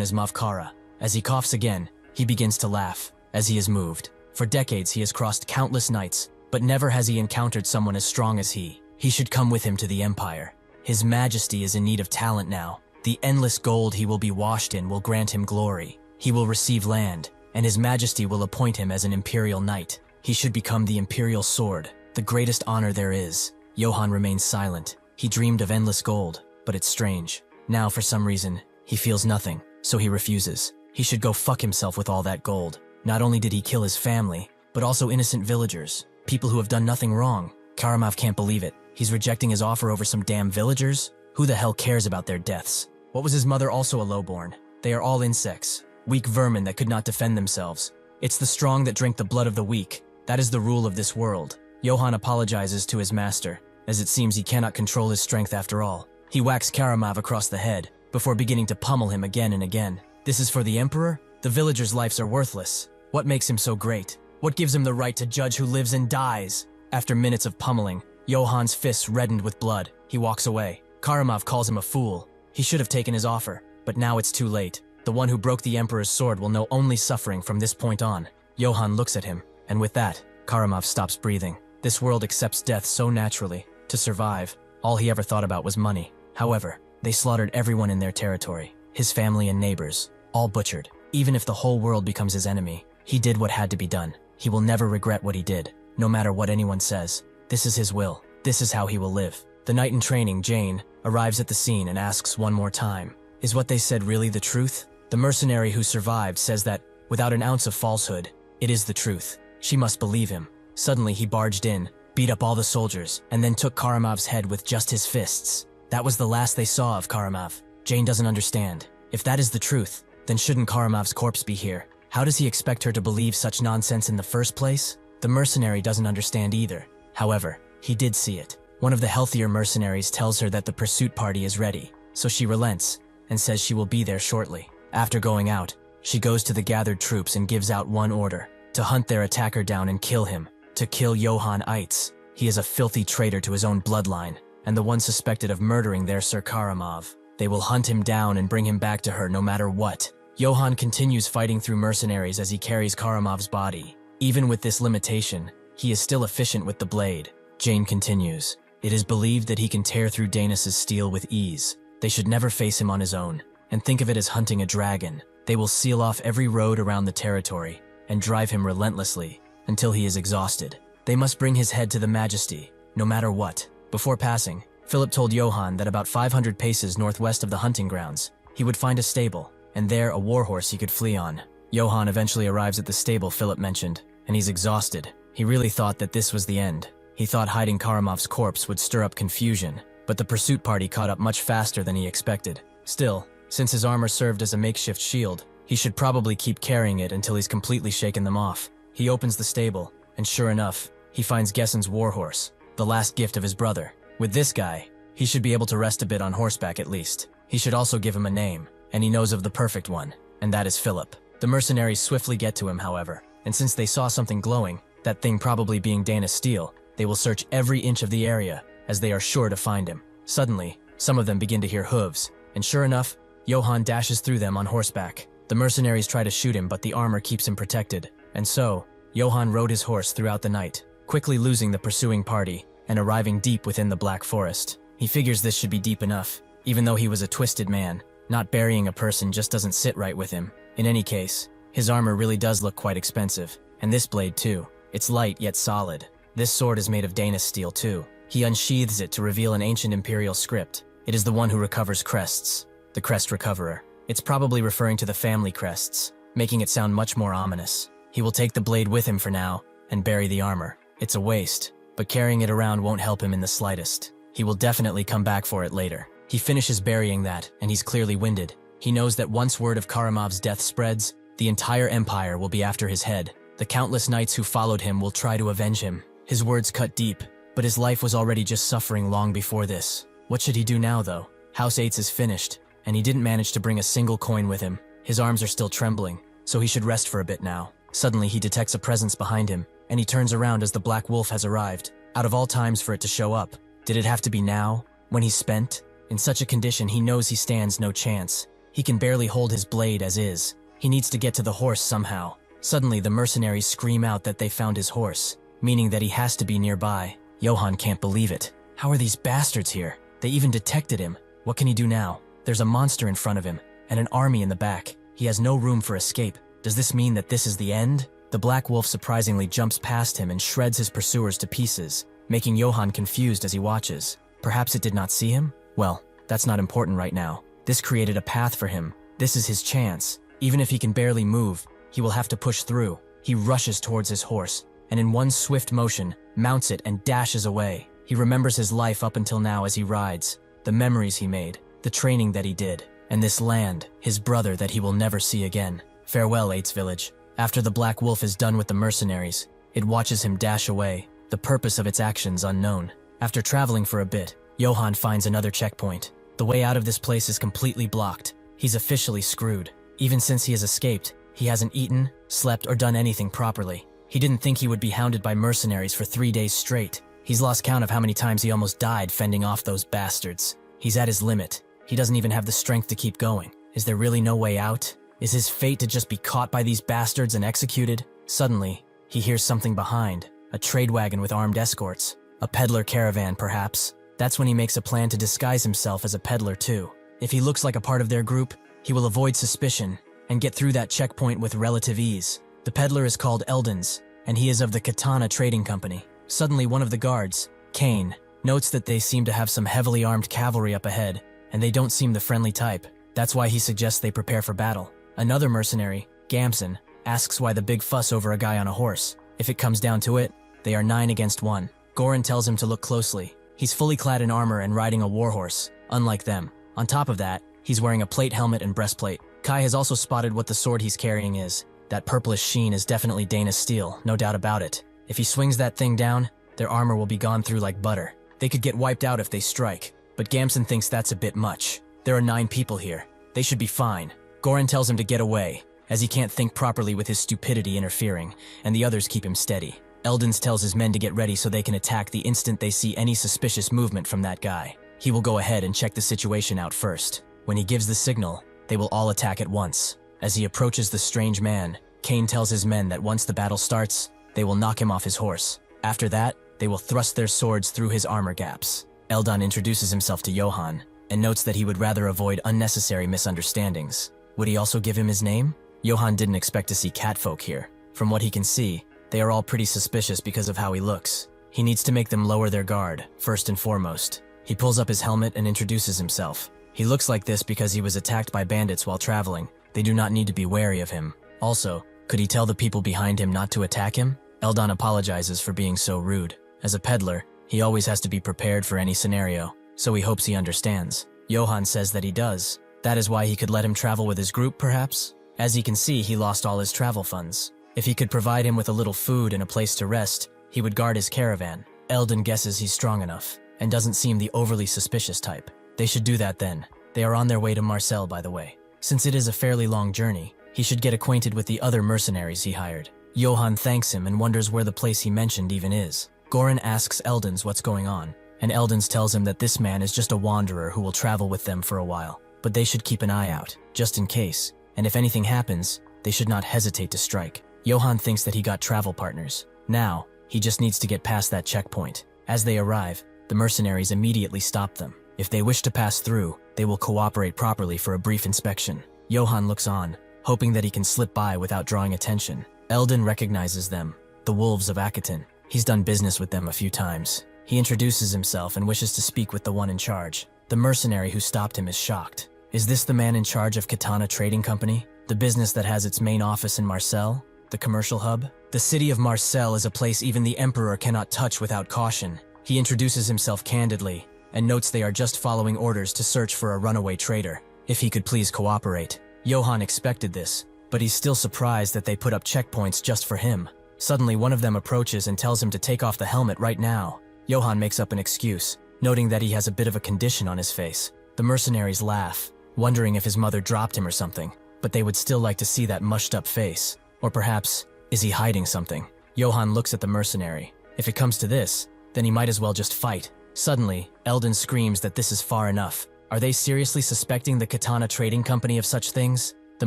as Mavkara. As he coughs again, he begins to laugh, as he is moved. For decades he has crossed countless knights, but never has he encountered someone as strong as he. He should come with him to the Empire. His Majesty is in need of talent now. The endless gold he will be washed in will grant him glory. He will receive land, and His Majesty will appoint him as an Imperial Knight. He should become the Imperial Sword, the greatest honor there is. Yohan remains silent. He dreamed of endless gold, but it's strange. Now, for some reason, he feels nothing, so he refuses. He should go fuck himself with all that gold. Not only did he kill his family, but also innocent villagers, people who have done nothing wrong. Karamov can't believe it. He's rejecting his offer over some damn villagers? Who the hell cares about their deaths? What was his mother also a lowborn? They are all insects, weak vermin that could not defend themselves. It's the strong that drink the blood of the weak. That is the rule of this world. Yohan apologizes to his master, as it seems he cannot control his strength after all. He whacks Karamov across the head, before beginning to pummel him again and again. This is for the Emperor? The villagers' lives are worthless. What makes him so great? What gives him the right to judge who lives and dies? After minutes of pummeling, Yohan's fists reddened with blood. He walks away. Karamov calls him a fool. He should have taken his offer, but now it's too late. The one who broke the Emperor's sword will know only suffering from this point on. Yohan looks at him, and with that, Karamov stops breathing. This world accepts death so naturally. To survive, all he ever thought about was money. However, they slaughtered everyone in their territory, his family and neighbors, all butchered. Even if the whole world becomes his enemy, he did what had to be done. He will never regret what he did, no matter what anyone says. This is his will. This is how he will live. The knight in training, Jane, arrives at the scene and asks one more time, "Is what they said really the truth?" The mercenary who survived says that, without an ounce of falsehood, it is the truth. She must believe him. Suddenly he barged in, beat up all the soldiers, and then took Karamov's head with just his fists. That was the last they saw of Karamov. Jane doesn't understand. If that is the truth, then shouldn't Karamov's corpse be here? How does he expect her to believe such nonsense in the first place? The mercenary doesn't understand either. However, he did see it. One of the healthier mercenaries tells her that the pursuit party is ready, so she relents and says she will be there shortly. After going out, she goes to the gathered troops and gives out one order: to hunt their attacker down and kill him. To kill Johann Aitz. He is a filthy traitor to his own bloodline, and the one suspected of murdering their Sir Karamov. They will hunt him down and bring him back to her no matter what. Yohan continues fighting through mercenaries as he carries Karamov's body. Even with this limitation, he is still efficient with the blade. Jane continues. It is believed that he can tear through Danis's steel with ease. They should never face him on his own, and think of it as hunting a dragon. They will seal off every road around the territory and drive him relentlessly until he is exhausted. They must bring his head to the Majesty, no matter what. Before passing, Philip told Yohan that about 500 paces northwest of the hunting grounds, he would find a stable, and there a warhorse he could flee on. Yohan eventually arrives at the stable Philip mentioned, and he's exhausted. He really thought that this was the end. He thought hiding Karamov's corpse would stir up confusion, but the pursuit party caught up much faster than he expected. Still, since his armor served as a makeshift shield, he should probably keep carrying it until he's completely shaken them off. He opens the stable, and sure enough, he finds Gessen's warhorse, the last gift of his brother. With this guy, he should be able to rest a bit on horseback at least. He should also give him a name, and he knows of the perfect one, and that is Philip. The mercenaries swiftly get to him, however, and since they saw something glowing, that thing probably being Dana's steel, they will search every inch of the area, as they are sure to find him. Suddenly, some of them begin to hear hooves, and sure enough, Yohan dashes through them on horseback. The mercenaries try to shoot him, but the armor keeps him protected, and so, Yohan rode his horse throughout the night, quickly losing the pursuing party and arriving deep within the Black Forest. He figures this should be deep enough, even though he was a twisted man. Not burying a person just doesn't sit right with him. In any case, His armor really does look quite expensive, and this blade too. It's light yet solid. This sword is made of Danish steel too. He unsheathes it to reveal an ancient imperial script. It is the one who recovers crests, the crest recoverer. It's probably referring to the family crests, making it sound much more ominous. He will take the blade with him for now and bury the armor. It's a waste, but carrying it around won't help him in the slightest. He will definitely come back for it later. He finishes burying that, and he's clearly winded. He knows that once word of Karamov's death spreads, the entire empire will be after his head. The countless knights who followed him will try to avenge him. His words cut deep, but his life was already just suffering long before this. What should he do now, though? House Aitz is finished, and he didn't manage to bring a single coin with him. His arms are still trembling, so he should rest for a bit now. Suddenly, he detects a presence behind him, and he turns around as the Black Wolf has arrived. Out of all times for it to show up, did it have to be now, when he's spent? In such a condition, he knows he stands no chance. He can barely hold his blade as is. He needs to get to the horse somehow. Suddenly, the mercenaries scream out that they found his horse, meaning that he has to be nearby. Yohan can't believe it. How are these bastards here? They even detected him. What can he do now? There's a monster in front of him, and an army in the back. He has no room for escape. Does this mean that this is the end? The Black Wolf surprisingly jumps past him and shreds his pursuers to pieces, making Yohan confused as he watches. Perhaps it did not see him? Well, that's not important right now. This created a path for him. This is his chance. Even if he can barely move, he will have to push through. He rushes towards his horse, and in one swift motion, mounts it and dashes away. He remembers his life up until now as he rides, the memories he made, the training that he did, and this land, his brother that he will never see again. Farewell, Aitz village. After the Black Wolf is done with the mercenaries, it watches him dash away, the purpose of its actions unknown. After traveling for a bit, Yohan finds another checkpoint. The way out of this place is completely blocked. He's officially screwed. Even since he has escaped, he hasn't eaten, slept, or done anything properly. He didn't think he would be hounded by mercenaries for 3 days straight. He's lost count of how many times he almost died fending off those bastards. He's at his limit. He doesn't even have the strength to keep going. Is there really no way out? Is his fate to just be caught by these bastards and executed? Suddenly, he hears something behind. A trade wagon with armed escorts. A peddler caravan, perhaps. That's when he makes a plan to disguise himself as a peddler too. If he looks like a part of their group, he will avoid suspicion and get through that checkpoint with relative ease. The peddler is called Eldon's, and he is of the Katana Trading Company. Suddenly, one of the guards, Kane, notes that they seem to have some heavily armed cavalry up ahead, and they don't seem the friendly type. That's why he suggests they prepare for battle. Another mercenary, Gamson, asks why the big fuss over a guy on a horse. If it comes down to it, they are 9 against 1. Goran tells him to look closely. He's fully clad in armor and riding a warhorse, unlike them. On top of that, he's wearing a plate helmet and breastplate. Kai has also spotted what the sword he's carrying is. That purplish sheen is definitely Danish steel, no doubt about it. If he swings that thing down, their armor will be gone through like butter. They could get wiped out if they strike, but Gamson thinks that's a bit much. There are 9 people here. They should be fine. Goran tells him to get away, as he can't think properly with his stupidity interfering, and the others keep him steady. Eldons tells his men to get ready so they can attack the instant they see any suspicious movement from that guy. He will go ahead and check the situation out first. When he gives the signal, they will all attack at once. As he approaches the strange man, Kane tells his men that once the battle starts, they will knock him off his horse. After that, they will thrust their swords through his armor gaps. Eldon introduces himself to Yohan, and notes that he would rather avoid unnecessary misunderstandings. Would he also give him his name? Yohan didn't expect to see catfolk here. From what he can see, they are all pretty suspicious because of how he looks. He needs to make them lower their guard, first and foremost. He pulls up his helmet and introduces himself. He looks like this because he was attacked by bandits while traveling. They do not need to be wary of him. Also, could he tell the people behind him not to attack him? Eldon apologizes for being so rude. As a peddler, he always has to be prepared for any scenario, so he hopes he understands. Yohan says that he does. That is why he could let him travel with his group, perhaps? As he can see, he lost all his travel funds. If he could provide him with a little food and a place to rest, he would guard his caravan. Eldon guesses he's strong enough, and doesn't seem the overly suspicious type. They should do that then. They are on their way to Marseille, by the way. Since it is a fairly long journey, he should get acquainted with the other mercenaries he hired. Yohan thanks him and wonders where the place he mentioned even is. Goran asks Eldons what's going on, and Eldons tells him that this man is just a wanderer who will travel with them for a while. But they should keep an eye out, just in case, and if anything happens, they should not hesitate to strike. Yohan thinks that he got travel partners. Now, he just needs to get past that checkpoint. As they arrive, the mercenaries immediately stop them. If they wish to pass through, they will cooperate properly for a brief inspection. Yohan looks on, hoping that he can slip by without drawing attention. Eldon recognizes them, the wolves of Akiton. He's done business with them a few times. He introduces himself and wishes to speak with the one in charge. The mercenary who stopped him is shocked. Is this the man in charge of Katana Trading Company? The business that has its main office in Marseille? The commercial hub? The city of Marseille is a place even the emperor cannot touch without caution. He introduces himself candidly and notes they are just following orders to search for a runaway trader. If he could please cooperate. Yohan expected this, but he's still surprised that they put up checkpoints just for him. Suddenly, one of them approaches and tells him to take off the helmet right now. Yohan makes up an excuse, noting that he has a bit of a condition on his face. The mercenaries laugh, wondering if his mother dropped him or something, but they would still like to see that mushed-up face. Or perhaps, is he hiding something? Yohan looks at the mercenary. If it comes to this, then he might as well just fight. Suddenly, Eldon screams that this is far enough. Are they seriously suspecting the Katana Trading Company of such things? The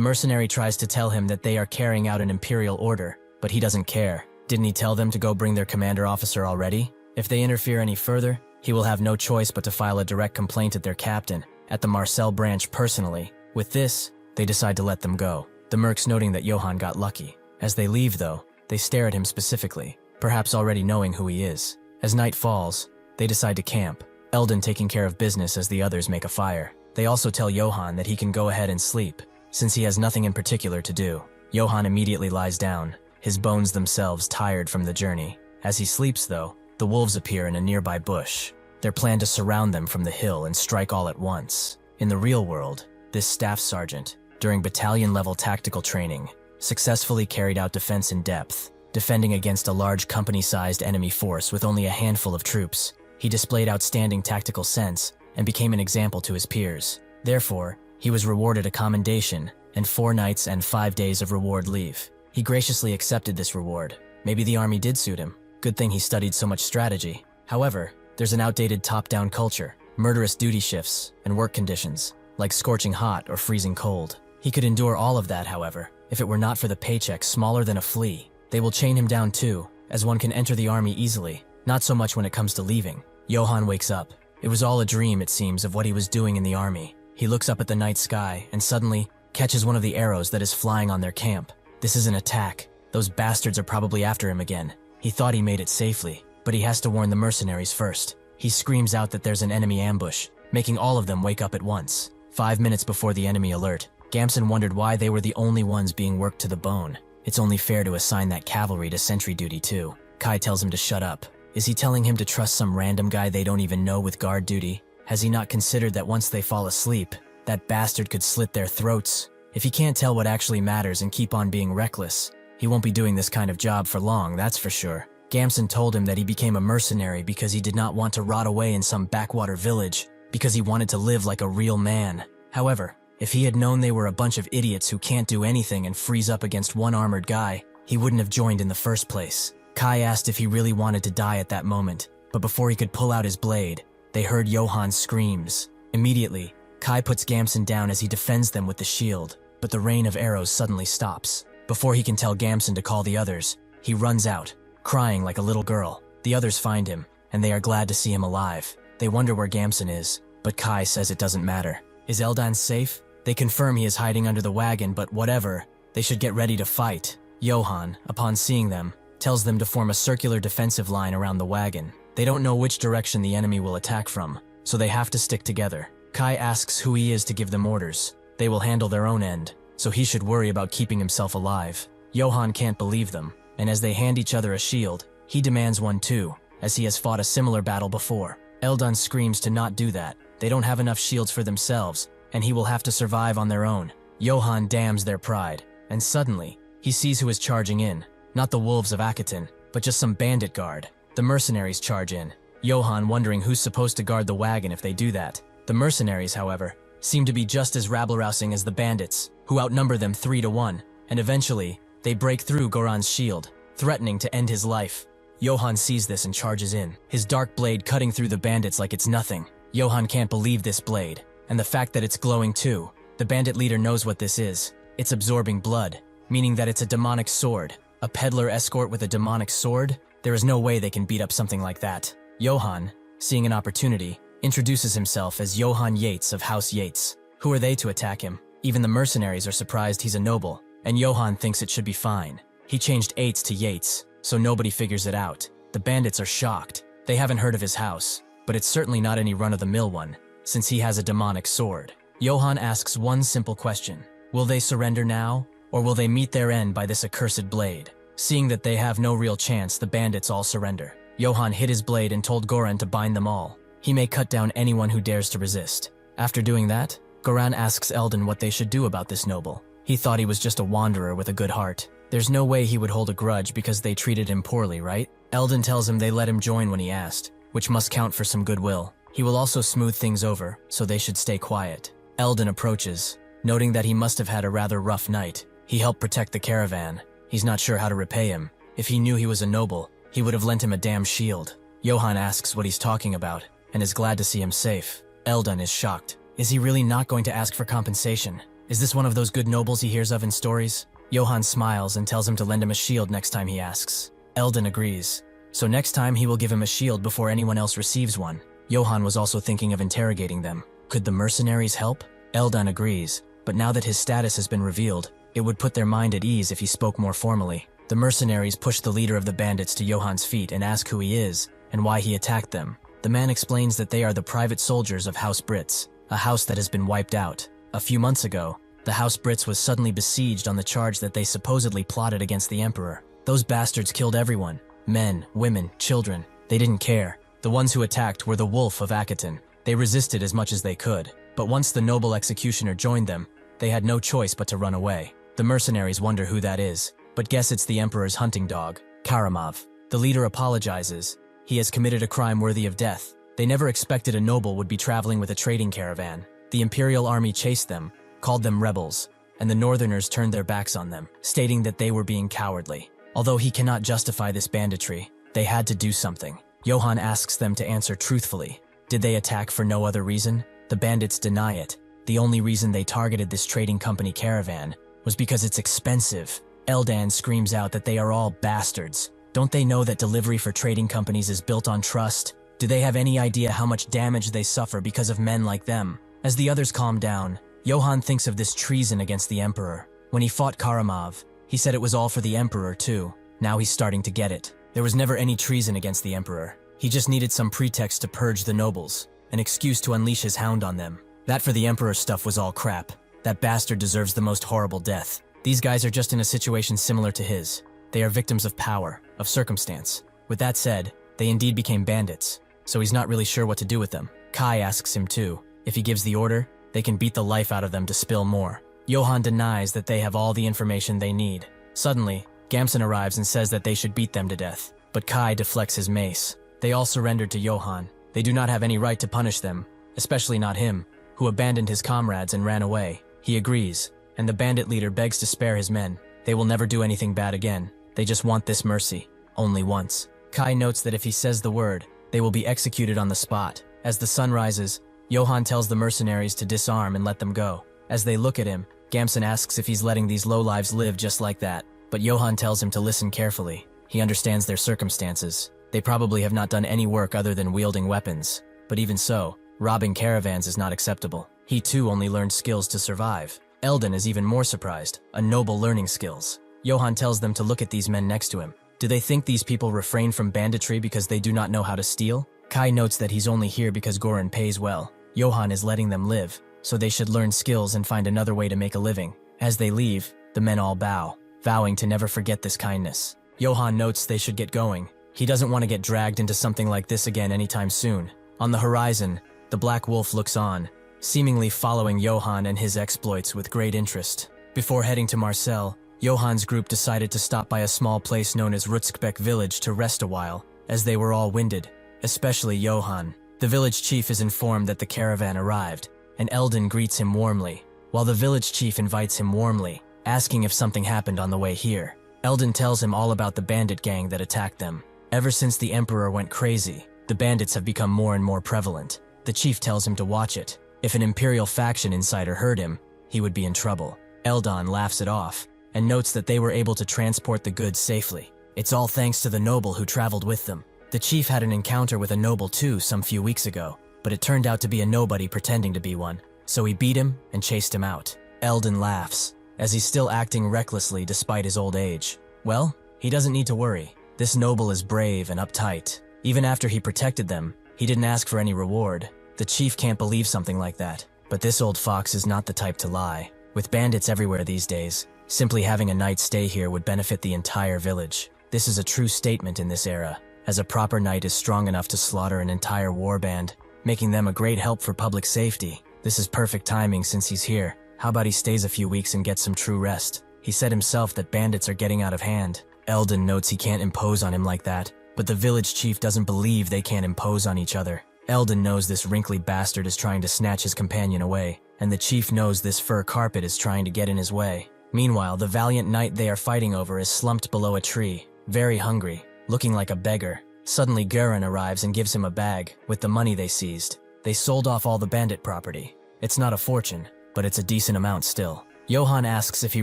mercenary tries to tell him that they are carrying out an imperial order, but he doesn't care. Didn't he tell them to go bring their commander officer already? If they interfere any further, he will have no choice but to file a direct complaint at their captain, at the Marseille branch personally. With this, they decide to let them go. The mercs noting that Yohan got lucky. As they leave though, they stare at him specifically, perhaps already knowing who he is. As night falls, they decide to camp, Eldon taking care of business as the others make a fire. They also tell Yohan that he can go ahead and sleep, since he has nothing in particular to do. Yohan immediately lies down, his bones themselves tired from the journey. As he sleeps though, the wolves appear in a nearby bush. Their plan to surround them from the hill and strike all at once. In the real world, this staff sergeant, during battalion-level tactical training, successfully carried out defense in depth, defending against a large company-sized enemy force with only a handful of troops. He displayed outstanding tactical sense and became an example to his peers. Therefore, he was rewarded a commendation and 4 nights and 5 days of reward leave. He graciously accepted this reward. Maybe the army did suit him. Good thing he studied so much strategy. However, there's an outdated top-down culture, murderous duty shifts, and work conditions, like scorching hot or freezing cold. He could endure all of that, however, if it were not for the paycheck smaller than a flea. They will chain him down too, as one can enter the army easily, not so much when it comes to leaving. Yohan wakes up. It was all a dream, it seems, of what he was doing in the army. He looks up at the night sky and suddenly catches one of the arrows that is flying on their camp. This is an attack. Those bastards are probably after him again. He thought he made it safely, but he has to warn the mercenaries first. He screams out that there's an enemy ambush, making all of them wake up at once. 5 minutes before the enemy alert, Gamson wondered why they were the only ones being worked to the bone. It's only fair to assign that cavalry to sentry duty too. Kai tells him to shut up. Is he telling him to trust some random guy they don't even know with guard duty? Has he not considered that once they fall asleep, that bastard could slit their throats? If he can't tell what actually matters and keep on being reckless, he won't be doing this kind of job for long, that's for sure. Gamson told him that he became a mercenary because he did not want to rot away in some backwater village, because he wanted to live like a real man. However, if he had known they were a bunch of idiots who can't do anything and freeze up against one armored guy, he wouldn't have joined in the first place. Kai asked if he really wanted to die at that moment, but before he could pull out his blade, they heard Yohan's screams. Immediately, Kai puts Gamson down as he defends them with the shield, but the rain of arrows suddenly stops. Before he can tell Gamson to call the others, he runs out, crying like a little girl. The others find him, and they are glad to see him alive. They wonder where Gamson is, but Kai says it doesn't matter. Is Eldan safe? They confirm he is hiding under the wagon, but whatever, they should get ready to fight. Yohan, upon seeing them, tells them to form a circular defensive line around the wagon. They don't know which direction the enemy will attack from, so they have to stick together. Kai asks who he is to give them orders. They will handle their own end, so he should worry about keeping himself alive. Yohan can't believe them, and as they hand each other a shield, he demands one too, as he has fought a similar battle before. Eldon screams to not do that. They don't have enough shields for themselves, and he will have to survive on their own. Yohan damns their pride, and suddenly, he sees who is charging in. Not the wolves of Akiton, but just some bandit guard. The mercenaries charge in, Yohan wondering who's supposed to guard the wagon if they do that. The mercenaries, however, seem to be just as rabble-rousing as the bandits, who outnumber them 3-1, and eventually, they break through Goran's shield, threatening to end his life. Yohan sees this and charges in, his dark blade cutting through the bandits like it's nothing. Yohan can't believe this blade, and the fact that it's glowing too. The bandit leader knows what this is. It's absorbing blood, meaning that it's a demonic sword. A peddler escort with a demonic sword? There is no way they can beat up something like that. Yohan, seeing an opportunity, introduces himself as Johann Aitz of House Aitz. Who are they to attack him? Even the mercenaries are surprised he's a noble, and Yohan thinks it should be fine. He changed Aitz to Yates, so nobody figures it out. The bandits are shocked. They haven't heard of his house, but it's certainly not any run-of-the-mill one, since he has a demonic sword. Yohan asks one simple question. Will they surrender now, or will they meet their end by this accursed blade? Seeing that they have no real chance, the bandits all surrender. Yohan hid his blade and told Goran to bind them all. He may cut down anyone who dares to resist. After doing that, Goran asks Eldon what they should do about this noble. He thought he was just a wanderer with a good heart. There's no way he would hold a grudge because they treated him poorly, right? Eldon tells him they let him join when he asked, which must count for some goodwill. He will also smooth things over, so they should stay quiet. Eldon approaches, noting that he must have had a rather rough night. He helped protect the caravan. He's not sure how to repay him. If he knew he was a noble, he would have lent him a damn shield. Yohan asks what he's talking about, and is glad to see him safe. Eldon is shocked. Is he really not going to ask for compensation? Is this one of those good nobles he hears of in stories? Yohan smiles and tells him to lend him a shield next time he asks. Eldon agrees. So next time he will give him a shield before anyone else receives one. Yohan was also thinking of interrogating them. Could the mercenaries help? Eldon agrees, but now that his status has been revealed, it would put their mind at ease if he spoke more formally. The mercenaries push the leader of the bandits to Yohan's feet and ask who he is and why he attacked them. The man explains that they are the private soldiers of House Brits, a house that has been wiped out. A few months ago, the House Brits was suddenly besieged on the charge that they supposedly plotted against the Emperor. Those bastards killed everyone. Men, women, children. They didn't care. The ones who attacked were the Wolf of Akaton. They resisted as much as they could. But once the noble executioner joined them, they had no choice but to run away. The mercenaries wonder who that is, but guess it's the Emperor's hunting dog, Karamov. The leader apologizes. He has committed a crime worthy of death. They never expected a noble would be traveling with a trading caravan. The Imperial army chased them, called them rebels, and the Northerners turned their backs on them, stating that they were being cowardly. Although he cannot justify this banditry, they had to do something. Yohan asks them to answer truthfully. Did they attack for no other reason? The bandits deny it. The only reason they targeted this trading company caravan was because it's expensive. Eldon screams out that they are all bastards. Don't they know that delivery for trading companies is built on trust? Do they have any idea how much damage they suffer because of men like them? As the others calm down, Yohan thinks of this treason against the Emperor. When he fought Karamov, he said it was all for the Emperor too. Now he's starting to get it. There was never any treason against the Emperor. He just needed some pretext to purge the nobles, an excuse to unleash his hound on them. That for the Emperor stuff was all crap. That bastard deserves the most horrible death. These guys are just in a situation similar to his. They are victims of power, of circumstance. With that said, they indeed became bandits, so he's not really sure what to do with them. Kai asks him too. If he gives the order, they can beat the life out of them to spill more. Yohan denies that they have all the information they need. Suddenly, Gamson arrives and says that they should beat them to death, but Kai deflects his mace. They all surrendered to Yohan. They do not have any right to punish them, especially not him, who abandoned his comrades and ran away. He agrees, and the bandit leader begs to spare his men. They will never do anything bad again. They just want this mercy, only once. Kai notes that if he says the word, they will be executed on the spot. As the sun rises, Yohan tells the mercenaries to disarm and let them go. As they look at him, Gamson asks if he's letting these lowlives live just like that, but Yohan tells him to listen carefully. He understands their circumstances. They probably have not done any work other than wielding weapons. But even so, robbing caravans is not acceptable. He too only learned skills to survive. Eldon is even more surprised, a noble learning skills. Yohan tells them to look at these men next to him. Do they think these people refrain from banditry because they do not know how to steal? Kai notes that he's only here because Goran pays well. Yohan is letting them live, so they should learn skills and find another way to make a living. As they leave, the men all bow, vowing to never forget this kindness. Yohan notes they should get going. He doesn't want to get dragged into something like this again anytime soon. On the horizon, the Black Wolf looks on, seemingly following Yohan and his exploits with great interest. Before heading to Marseille, Yohan's group decided to stop by a small place known as Rutskbeck village to rest a while, as they were all winded, especially Yohan. The village chief is informed that the caravan arrived, and Eldon greets him warmly, while the village chief invites him warmly, asking if something happened on the way here. Eldon tells him all about the bandit gang that attacked them. Ever since the Emperor went crazy, the bandits have become more and more prevalent. The chief tells him to watch it. If an Imperial faction insider heard him, he would be in trouble. Eldon laughs it off, and notes that they were able to transport the goods safely. It's all thanks to the noble who traveled with them. The chief had an encounter with a noble too some few weeks ago, but it turned out to be a nobody pretending to be one, so he beat him and chased him out. Eldon laughs, as he's still acting recklessly despite his old age. Well, he doesn't need to worry. This noble is brave and uptight. Even after he protected them, he didn't ask for any reward. The chief can't believe something like that. But this old fox is not the type to lie. With bandits everywhere these days, simply having a knight stay here would benefit the entire village. This is a true statement in this era, as a proper knight is strong enough to slaughter an entire warband, making them a great help for public safety. This is perfect timing since he's here. How about he stays a few weeks and gets some true rest? He said himself that bandits are getting out of hand. Eldon notes he can't impose on him like that, but the village chief doesn't believe they can't impose on each other. Eldon knows this wrinkly bastard is trying to snatch his companion away, and the chief knows this fur carpet is trying to get in his way. Meanwhile, the valiant knight they are fighting over is slumped below a tree, very hungry, looking like a beggar. Suddenly Göran arrives and gives him a bag with the money they seized. They sold off all the bandit property. It's not a fortune, but it's a decent amount still. Johann asks if he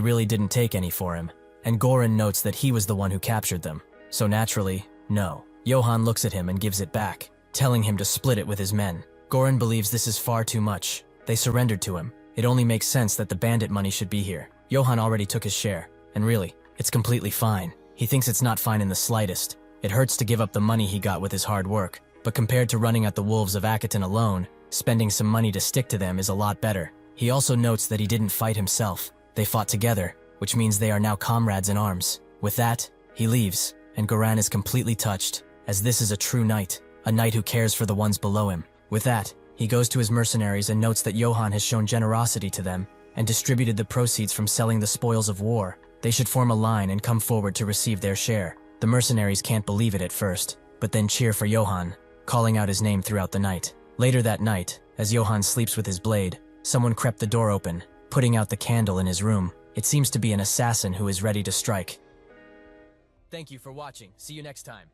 really didn't take any for him, and Göran notes that he was the one who captured them. So naturally, no. Johann looks at him and gives it back, telling him to split it with his men. Göran believes this is far too much. They surrendered to him. It only makes sense that the bandit money should be here. Johann already took his share, and really, it's completely fine. He thinks it's not fine in the slightest. It hurts to give up the money he got with his hard work, but compared to running at the wolves of Akiton alone, spending some money to stick to them is a lot better. He also notes that he didn't fight himself. They fought together, which means they are now comrades in arms. With that, he leaves, and Göran is completely touched, as this is a true knight, a knight who cares for the ones below him. With that, he goes to his mercenaries and notes that Johann has shown generosity to them and distributed the proceeds from selling the spoils of war. They should form a line and come forward to receive their share. The mercenaries can't believe it at first, but then cheer for Johann, calling out his name throughout the night. Later that night, as Johann sleeps with his blade, someone crept the door open, putting out the candle in his room. It seems to be an assassin who is ready to strike. Thank you for watching. See you next time.